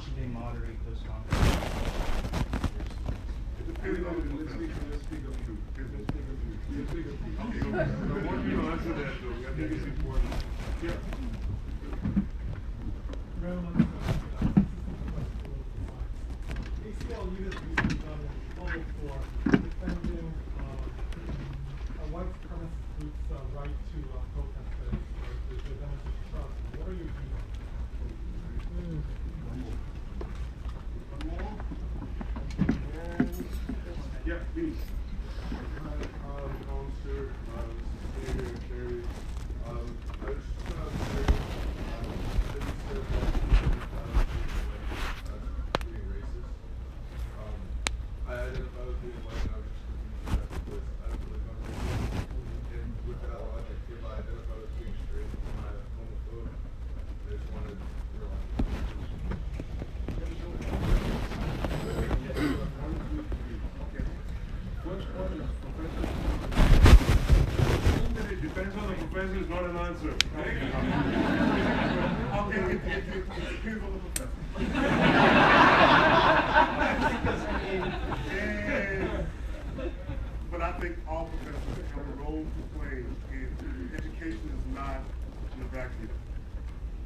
should they moderate those conversations? Let's take a few. I want you to answer that though. I think it's important. Yeah. ACL unit recently done in public for defending a white supremacist group's right to protest the demonstration trust. What are your views on that? One more. And yeah, please. Counselor, Senator Terry. I was just say, being racist. I identify with being white, and I was just confused because I don't really know racism. And with that logic, if I identify with being straight, am I homophobe? I just wanted to realize. It depends on the professor is not an answer. Okay, it depends on the professor. But I think all professors have a role to play in education is not the vacuum.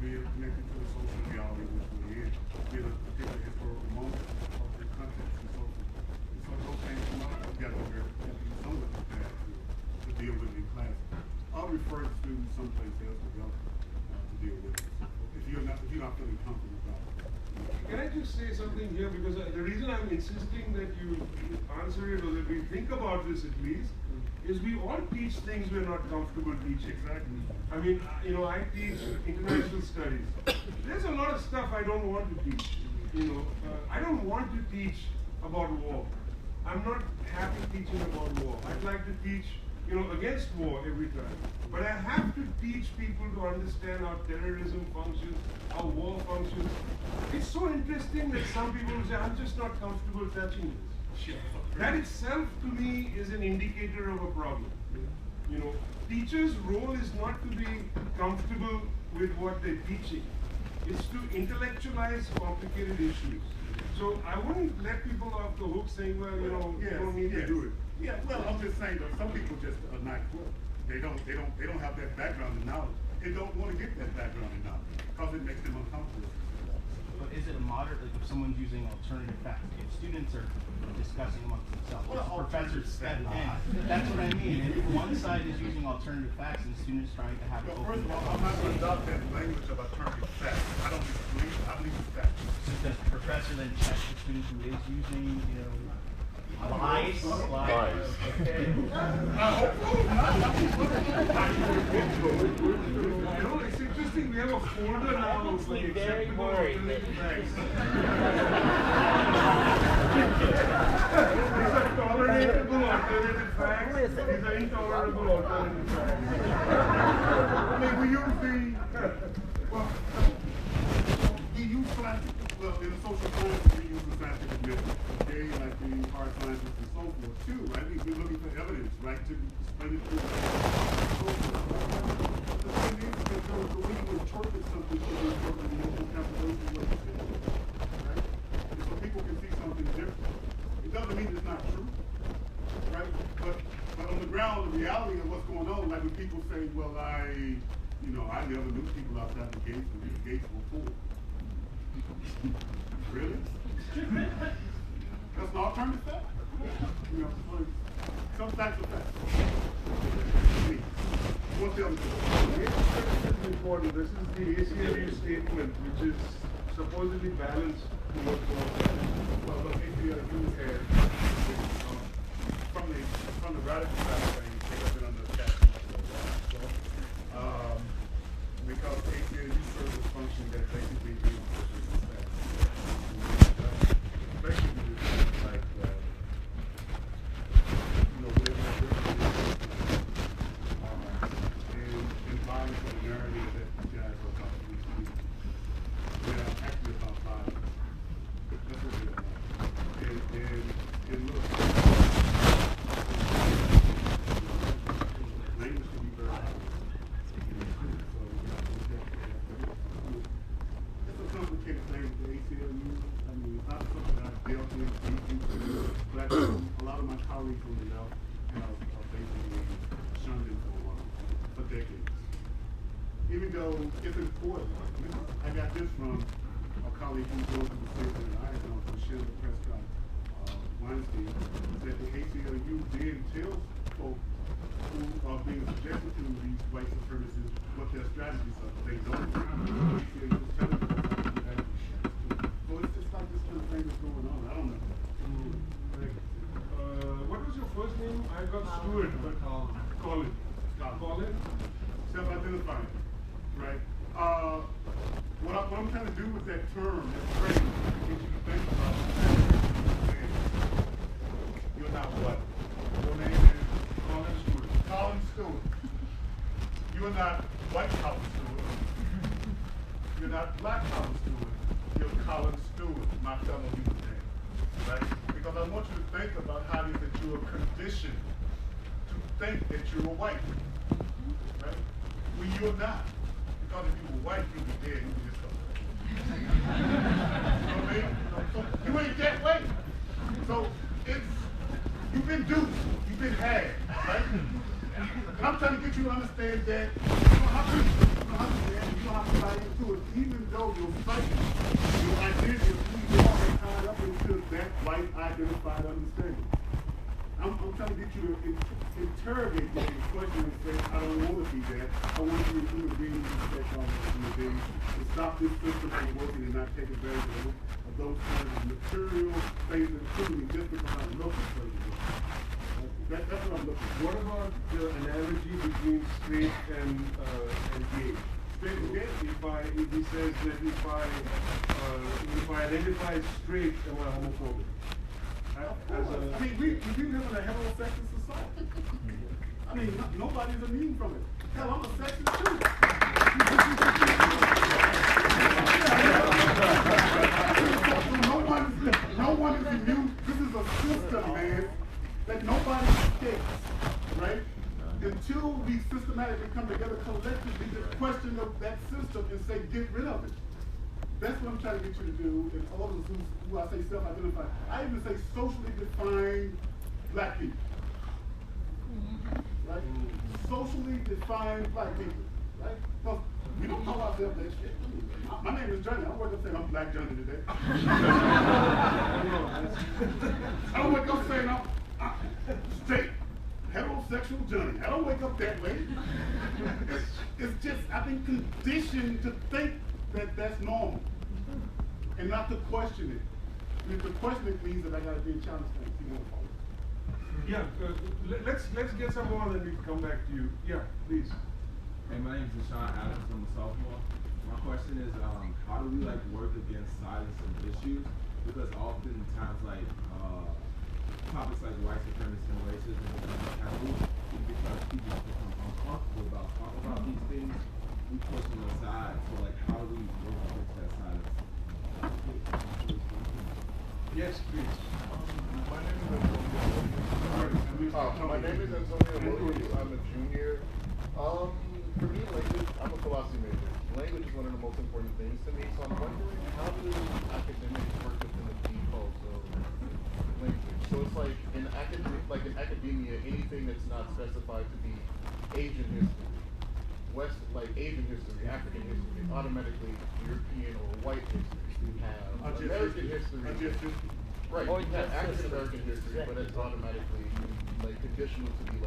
We are connected to the social reality in which we're in. We have a particular historical moment, cultural context, and so forth. And so those things come out together where somewhat prepared to deal with it in class. I'll refer the students someplace else to go to deal with it. If you're not feeling comfortable about it. Can I just say something here? Because the reason I'm insisting that you answer it or that we think about this at least is we all teach things we're not comfortable teaching. Exactly. I mean, I teach international studies. There's a lot of stuff I don't want to teach. I don't want to teach about war. I'm not happy teaching about war. I'd like to teach, against war every time. But I have to teach people to understand how terrorism functions, how war functions. It's so interesting that some people say, I'm just not comfortable touching this. That itself, to me, is an indicator of a problem. Teachers' role is not to be comfortable with what they're teaching. It's to intellectualize complicated issues. So I wouldn't let people off the hook saying, well, you don't need to do it. Yeah, well, I'm just saying that some people just are not equipped. They don't have that background and knowledge. They don't want to get that background and knowledge because it makes them uncomfortable. But is it a moderate, like if someone's using alternative facts, if students are discussing amongst themselves, Well, professors step in, that's what I mean. And if one side is using alternative facts and the student is trying to have Well, open first of all, I'm not going to adopt that language of alternative facts. I don't believe it. I believe it's facts. So does the professor then check the student who is using, lies? Okay. It's interesting, we have a folder now of like acceptable alternative facts. These are tolerable alternative facts. These are intolerable alternative facts. I mean, we use scientific, in the social sciences, we use the scientific method, okay, like the hard sciences and so forth, too, right? We're looking for evidence, right, to explain it through so forth. The thing is that the way you interpret something should be interpreted in the calculation of what you say, right? And so people can see something different. It doesn't mean it's not true, right? But on the ground, the reality of what's going on, like when people say, well, I never knew people outside the gates, but the gates were full. Really? That's an alternative fact. Some facts are facts. What's the other thing? This is important. This is the ACLU statement, which is supposedly balanced towards Well, look, ACLU has, from the radical side of things, they have been under attack. Because ACLU serves a function that basically reinforces the staff. Basically, it's like, and vying for the narrative that you guys are about to receive. Yeah, actually about five. That's what it is. And look, language can be very powerful. ACLU. I mean, it's not something that I've dealt in deep into, but a lot of my colleagues on the left have basically shunned it for a while, for decades. Even though it's important. I got this from a colleague who goes to the same thing I know, from Sheila Prescott Weinstein, that the ACLU did tell folks who are being subjected to these white supremacists what their strategies are. They don't. The ACLU is telling them how to do that. So it's just like this kind of thing that's going on. I don't know. What was your first name? I got Stuart, but Colin. Colin? Self-identifying, right? What I'm trying to do with that term, that phrase, is you can think about it. You're not what? Your name is Colin Stewart. Colin Stewart. You're not white Colin Stewart. You're not black Colin Stewart. You're Colin Stewart, my fellow human being, right? Because I want you to think about how it is that you are conditioned to think that you're white, right? When you're not. Because if you were white, you'd be dead. You'd be just something. You know what I mean? So you ain't that way. So you've been duped. You've been had, right? And I'm trying to get you to understand that you don't have to buy into it, even though your psyche, your identity, you are tied up into that white identified understanding. I'm trying to get you to interrogate that and question and say, I don't want to be that. I want you to do a being respect all those human beings to stop this system from working and not take advantage of those kinds of material things, including just because I'm looking for you. That's what I'm looking for. What about the analogy between straight and gay? Straight and gay? If he says that if I identify straight, am I homophobic? I mean, we live in a heterosexual society. I mean, nobody's immune from it. Hell, I'm a sexist too. No one is immune. This is a system, man, that nobody escapes, right? Until we systematically come together collectively to question that system and say, get rid of it. That's what I'm trying to get you to do, and all of us who I say self-identify. I even say socially defined black people. Right? Socially defined black people. Right? Because we don't call ourselves that shit. My name is Johnny. I don't wake up saying I'm Black Johnny today. I don't wake up saying I'm straight, heterosexual Johnny. I don't wake up that way. It's just, I've been conditioned to think that that's normal, and not to question it. And if to question it means that I gotta be in China's thing, you know. Yeah, let's get some more, and then we can come back to you. Yeah, please. Hey, my name is Deshaun Adams. I'm a sophomore. My question is, how do we work against silence and issues? Because oftentimes topics like white supremacy and racism become taboo because people become uncomfortable about talking about these things. We push them aside. So how do we work against that silence? Yes, please. My name is Antonio Williams. I'm a junior. For me, language, I'm a philosophy major. Language is one of the most important things to me, so I'm wondering, how do academics work within the default of language? So it's in academia, anything that's not specified to be Asian history, Asian history, African history, automatically European or white history. You have American history. Right, you have African American history, but it's automatically conditional to be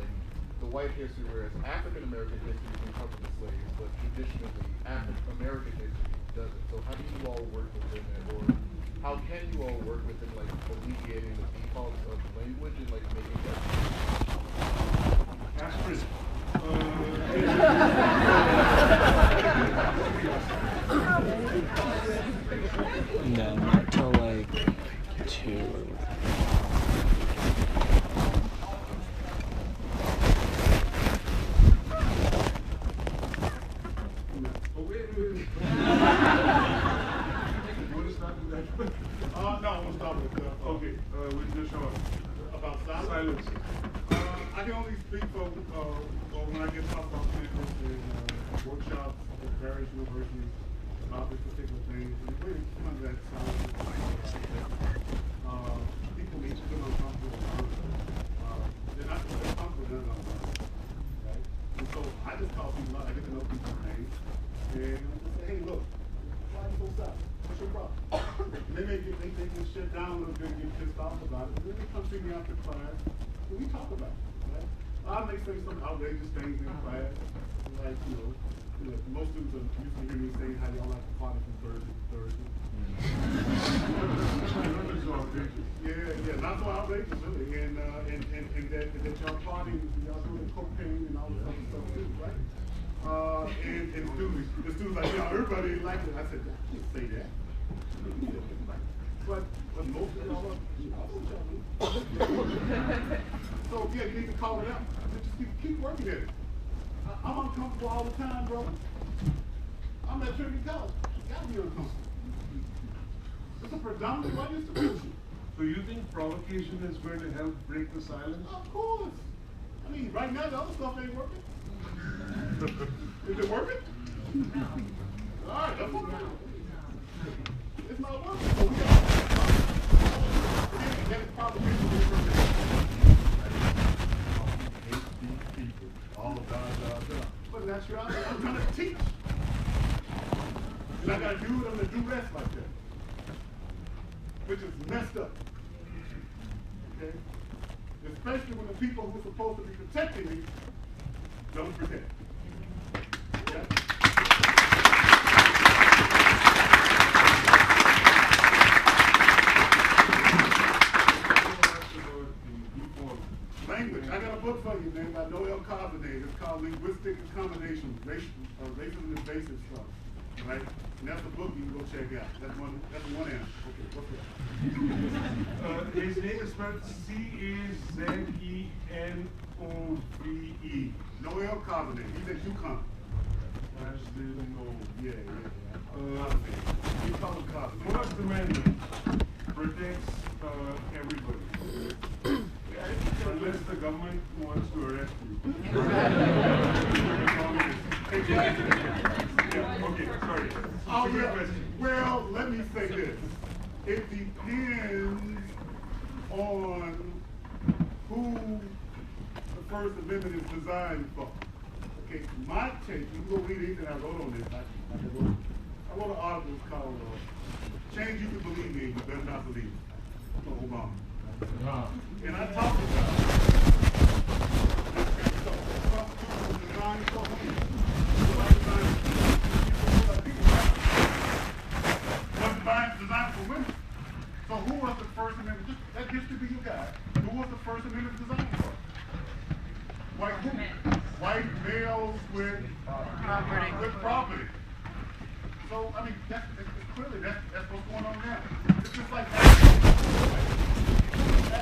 the white history, whereas African American history can cover the slaves, but traditionally African American history doesn't. So how do you all work within it, or how can you all work within alleviating the defaults of language and making that? Astrid. No, not till 2. No, I'm gonna start with okay, with Deshaun. About silence. I can only speak for when I get talked about campus and workshops at various universities about this particular thing. And it really comes at silence. your problem? And they may get shut down a little bit and get pissed off about it, but then they come see me after class, and we talk about it, right? I may say some outrageous things in class, like, most students are used to hear me saying how y'all like to party from Thursday to Thursday. Yeah, not so outrageous, really. And that y'all partying, y'all doing cocaine and all this other stuff too, right? And the students like, everybody like it. I said, I can't say that. But most of y'all so yeah, you need to call it out. Just keep working at it. I'm uncomfortable all the time, brother. I'm at Trinity College. You gotta be uncomfortable. It's a predominantly white institution. So you think provocation is going to help break the silence? Of course. I mean, right now the other stuff ain't working. Is it working? No. All right, that's okay. It's not working. So we got to provocation is working. All but that's right. I'm trying to teach. And I got to do it on the duress like that. Which is messed up. Okay? Especially when the people who are supposed to be protecting me don't protect. Okay? Language. I got a book for you, man, by Noel Carbonet. It's called Linguistic Accommodations, Racism and Invasive Stuff. Right? And that's a book you can go check out. That's one answer. Okay, what's that? His name is spelled Zenove. Noel Carbonet. He's at UConn. I just didn't know. Yeah. We call him Carbonet. First Amendment protects everybody. Unless the government wants to arrest you. Yeah, okay, sorry. Oh, yeah. Well, let me say this. It depends on who the First Amendment is designed for. Okay, my take, you can go read anything I wrote on this. I wrote an article called Change You Can Believe Me, You Better Not Believe Me. For Obama. And I talked about the Constitution designed for who? Designed for women. So who was the First Amendment? That gets to be your guy. Who was the First Amendment designed for? White women. White males with property. So, I mean, that's clearly that's what's going on now. It's just like The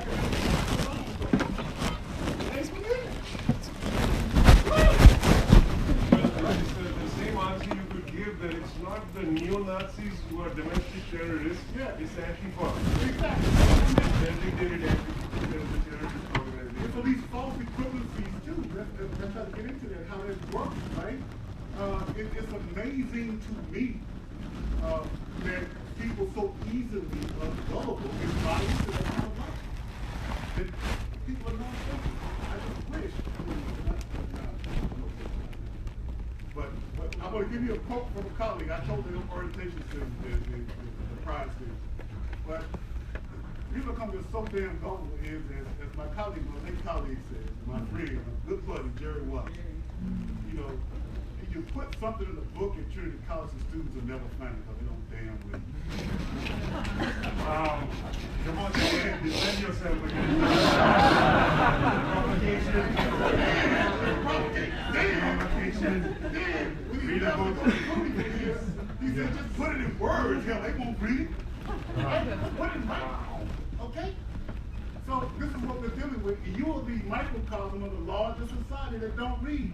same answer you could give that it's not the neo-Nazis who are domestic terrorists, it's Antifa. Exactly. Designated terrorist organization. So these false equivalencies too, let's try to get into that, how that works, right? It's amazing to me that people so easily are gullible and biased to that kind of life. That people are not thinking. I just wish. But I'm going to give you a quote from a colleague. I told them orientation students, the prize students. But people come to so damn gullible is, as my colleague, my late colleague says, my friend, my good buddy, Jerry Watt, if you put something in the book at Trinity College, the students will never find it because they don't damn well. Come on, defend yourself against provocation. Read a book. He said, just put it in words. Hell, they won't read it. Put it in words. Okay? So this is what we're dealing with. You are the microcosm of the larger society that don't read.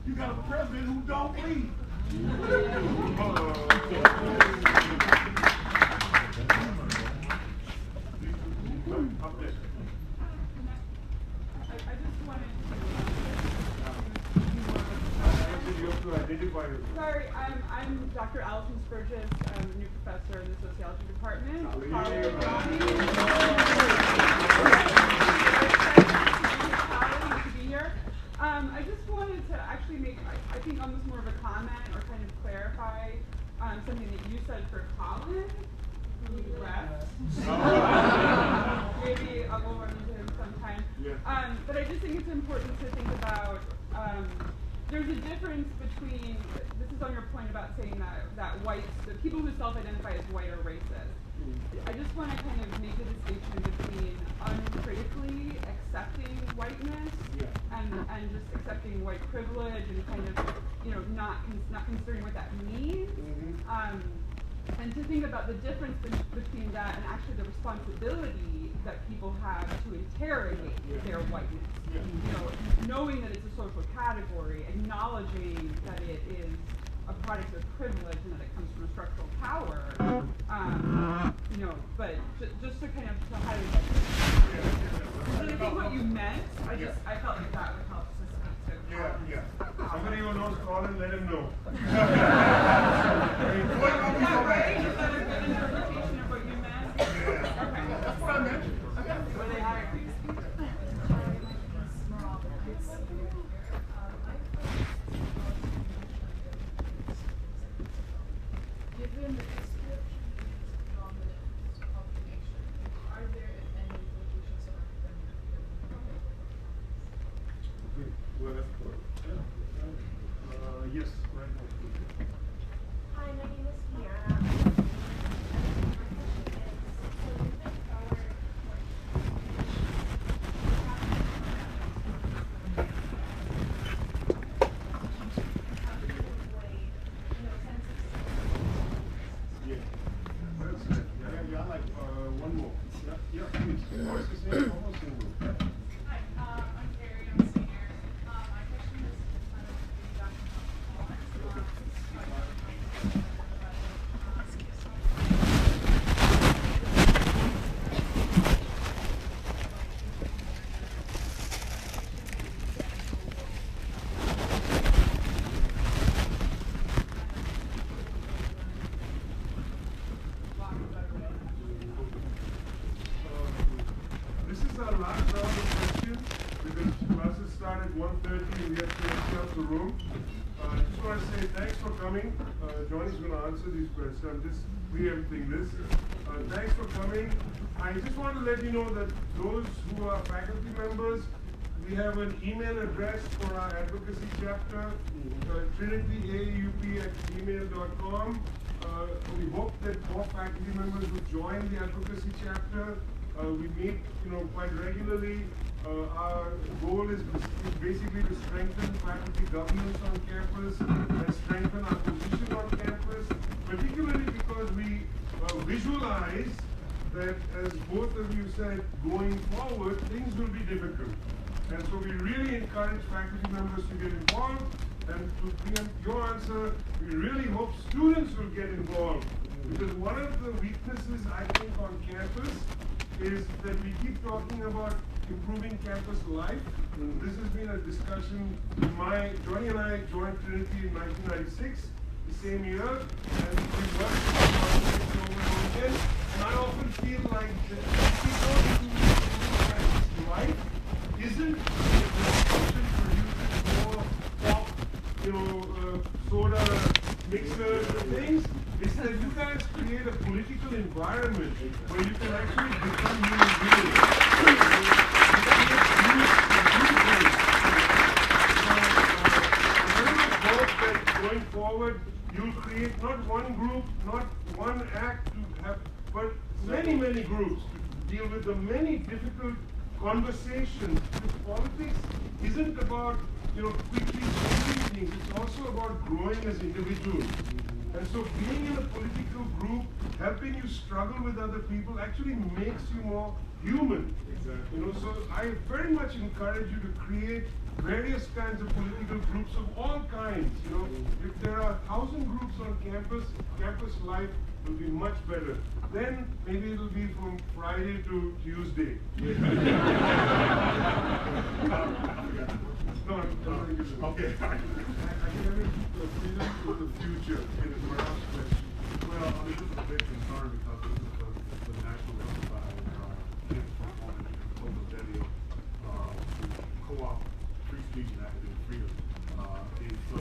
You got a president who don't read. I just wanted to identify yourself. Sorry, I'm Dr. Allison Spurgis. I'm a new professor in the sociology department. To be here. I just wanted to actually make, I think, almost more of a comment or kind of clarify something that you said for Colin. left. Maybe I will run into him sometime. Yeah. But I just think it's important to think about, there's a difference between, this is on your point about saying that whites, the people who self-identify as white are racist. I just want to kind of make a distinction between uncritically accepting whiteness and just accepting white privilege and kind of, not considering what that means. And to think about the difference between that and actually the responsibility that people have to interrogate their whiteness. Knowing that it's a social category, acknowledging that it is a product of privilege and that it comes from a structural power. But just to kind of to highlight that. I think what you meant, I felt like that would help to speak to. Somebody who knows Colin, let him know. Is that right? Is that a good interpretation of what you meant? Okay. That's what I meant. Were they hired? Given the description of dominant population, are there any implications on academic freedom? Well, that's cool. Yes, right now. Hi, my name is Kiara. My question is, so moving forward, That's it. I like one more. Yeah, please. What's his name? Almost single. Hi, I'm Carrie. I'm a senior. My question is kind of piggybacking on This is our last round of questions because classes start at 1:30 and we have to empty out the room. I just want to say thanks for coming. Johnny's going to answer these questions. I'm just preempting this. Thanks for coming. I just want to let you know that those who are faculty members, we have an email address for our advocacy chapter, trinityaup@gmail.com. We hope that more faculty members will join the advocacy chapter. We meet, quite regularly. Our goal is basically to strengthen faculty governance on campus and strengthen our position on campus, particularly because we visualize that, as both of you said, going forward, things will be difficult. And so we really encourage faculty members to get involved. And to preempt your answer, we really hope students will get involved. Because one of the weaknesses, I think, on campus is that we keep talking about improving campus life. This has been a discussion. Johnny and I joined Trinity in 1996, the same year, and we worked over and over again. And I often feel like that if we go into improving campus life, isn't the discussion producing more pop, soda mixers and things? It's that you guys create a political environment where you can actually become human beings. I really hope that going forward, you'll create not one group, not one act to have, but many, many groups to deal with the many difficult conversations. Because politics isn't about, quickly changing things. It's also about growing as individuals. And so being in a political group, helping you struggle with other people actually makes you more human. Exactly. So I very much encourage you to create various kinds of political groups of all kinds. If there are 1,000 groups on campus, campus life will be much better. Then maybe it'll be from Friday to Tuesday. Okay. Academic freedom for the future is my last question. Well, this is a big concern because this is the national enterprise campus performance and total value to co-op free speech and academic freedom. And so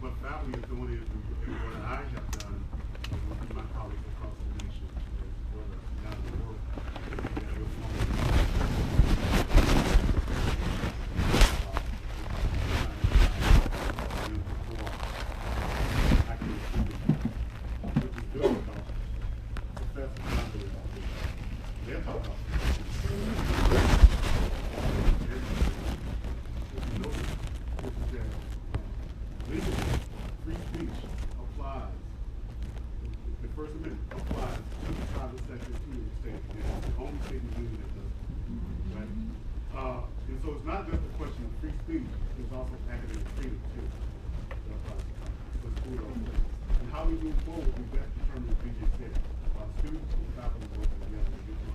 what faculty is doing is what I have done with my colleagues across the nation Legally, free speech applies. The First Amendment applies to the private sector, to the state. It's the only state in the union that does it. Right? And so it's not just a question of free speech, it's also academic freedom too. That applies to Congress. So it's two of those things. And how we move forward, we best determine what BJ said. Students and faculty working together to get to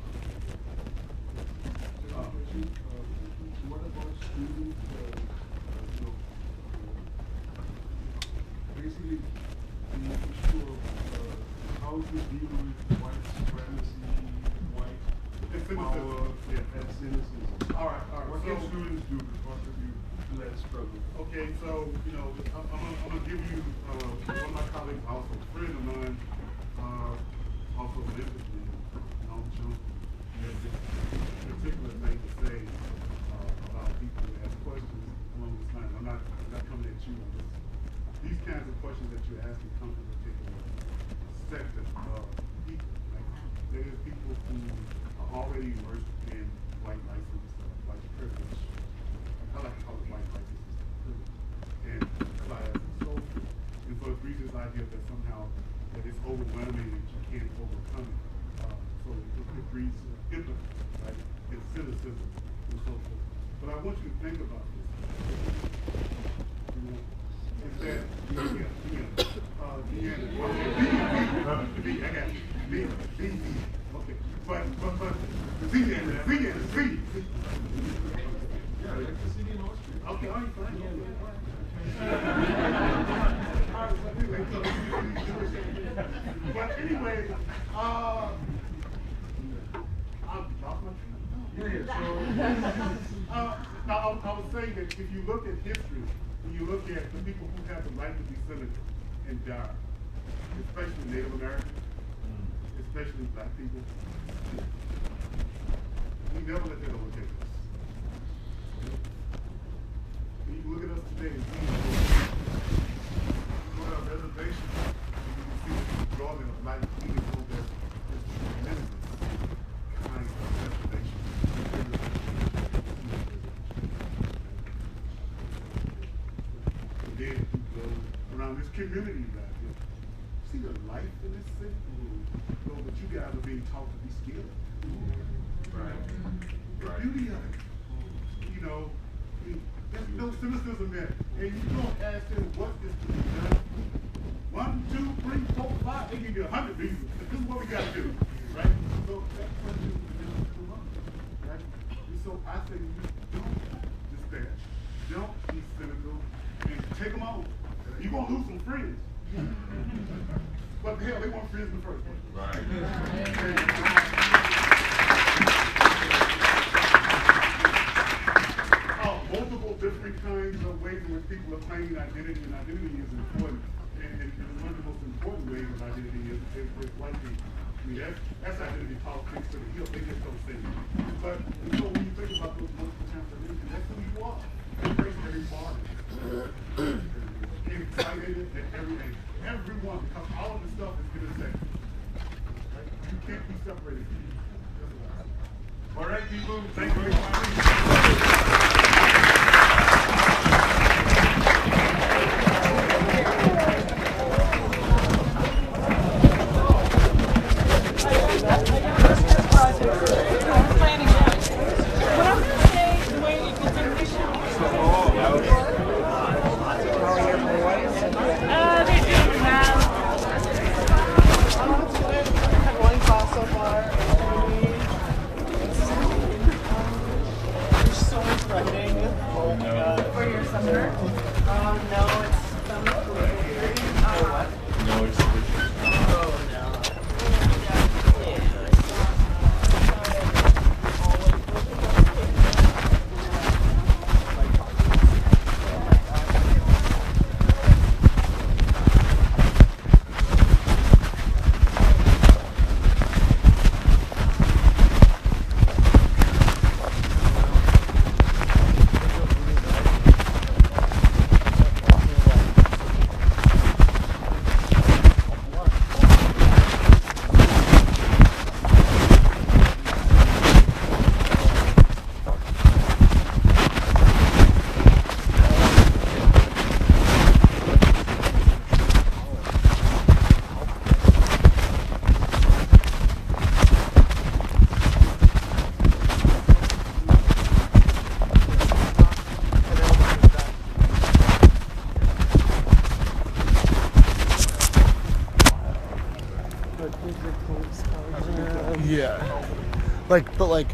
what about students, basically the issue of how to deal with white supremacy, white power, and cynicism? All right. What can students do to contribute to that struggle? Okay, so, I'm gonna give you, one of my colleagues, also a friend of mine, also an interest in Noam Chomsky. He has this particular thing to say about people who ask questions along this line. I'm not coming at you on this. These kinds of questions that you're asking come from a particular sector of people. Right? There's people who are already immersed in white license, white privilege. I like to call it white license privilege, and class and so forth. And so it breeds this idea that somehow that it's overwhelming and you can't overcome it. So it breeds empathy, right? And cynicism and so forth. But I want you to think about this. Is that okay. But the Z. Yeah, like the city in Austria. Okay, all right, fine. But anyway, I lost my train of thought. Now, I was saying that if you look at history, when you look at the people who have the right to be cynical and die, especially Native Americans, especially black people, we never let that overtake us. When you look at us today and see go to a reservation, and you can see the enjoyment of life even though there's tremendous kind of reservation. And then you go around this community right here. See the life in this city? Know that you guys are being taught to be skilled. Right. The beauty of it. You know, there's no cynicism there. And you don't ask them what is to be done. 1, 2, 3, 4, 5, they give you 100 reasons. This is what we gotta do. Right? So that question is to run. Right? And so I say don't despair. Don't be cynical and take them on. You're gonna lose some friends. But hell, they want friends in the first place. Right. Multiple different kinds of ways in which people are claiming identity, and identity is important. And one of the most important ways of identity is white people. I mean, that's identity politics to the hill. They just don't say it. But so when you think about those multiple kinds of identity, that's who you are. Embrace every part. Excited at every age. Everyone, because all of the stuff is intersected. Right? You can't be separated. All right, people. Thank you very much. Yeah. Like, but like,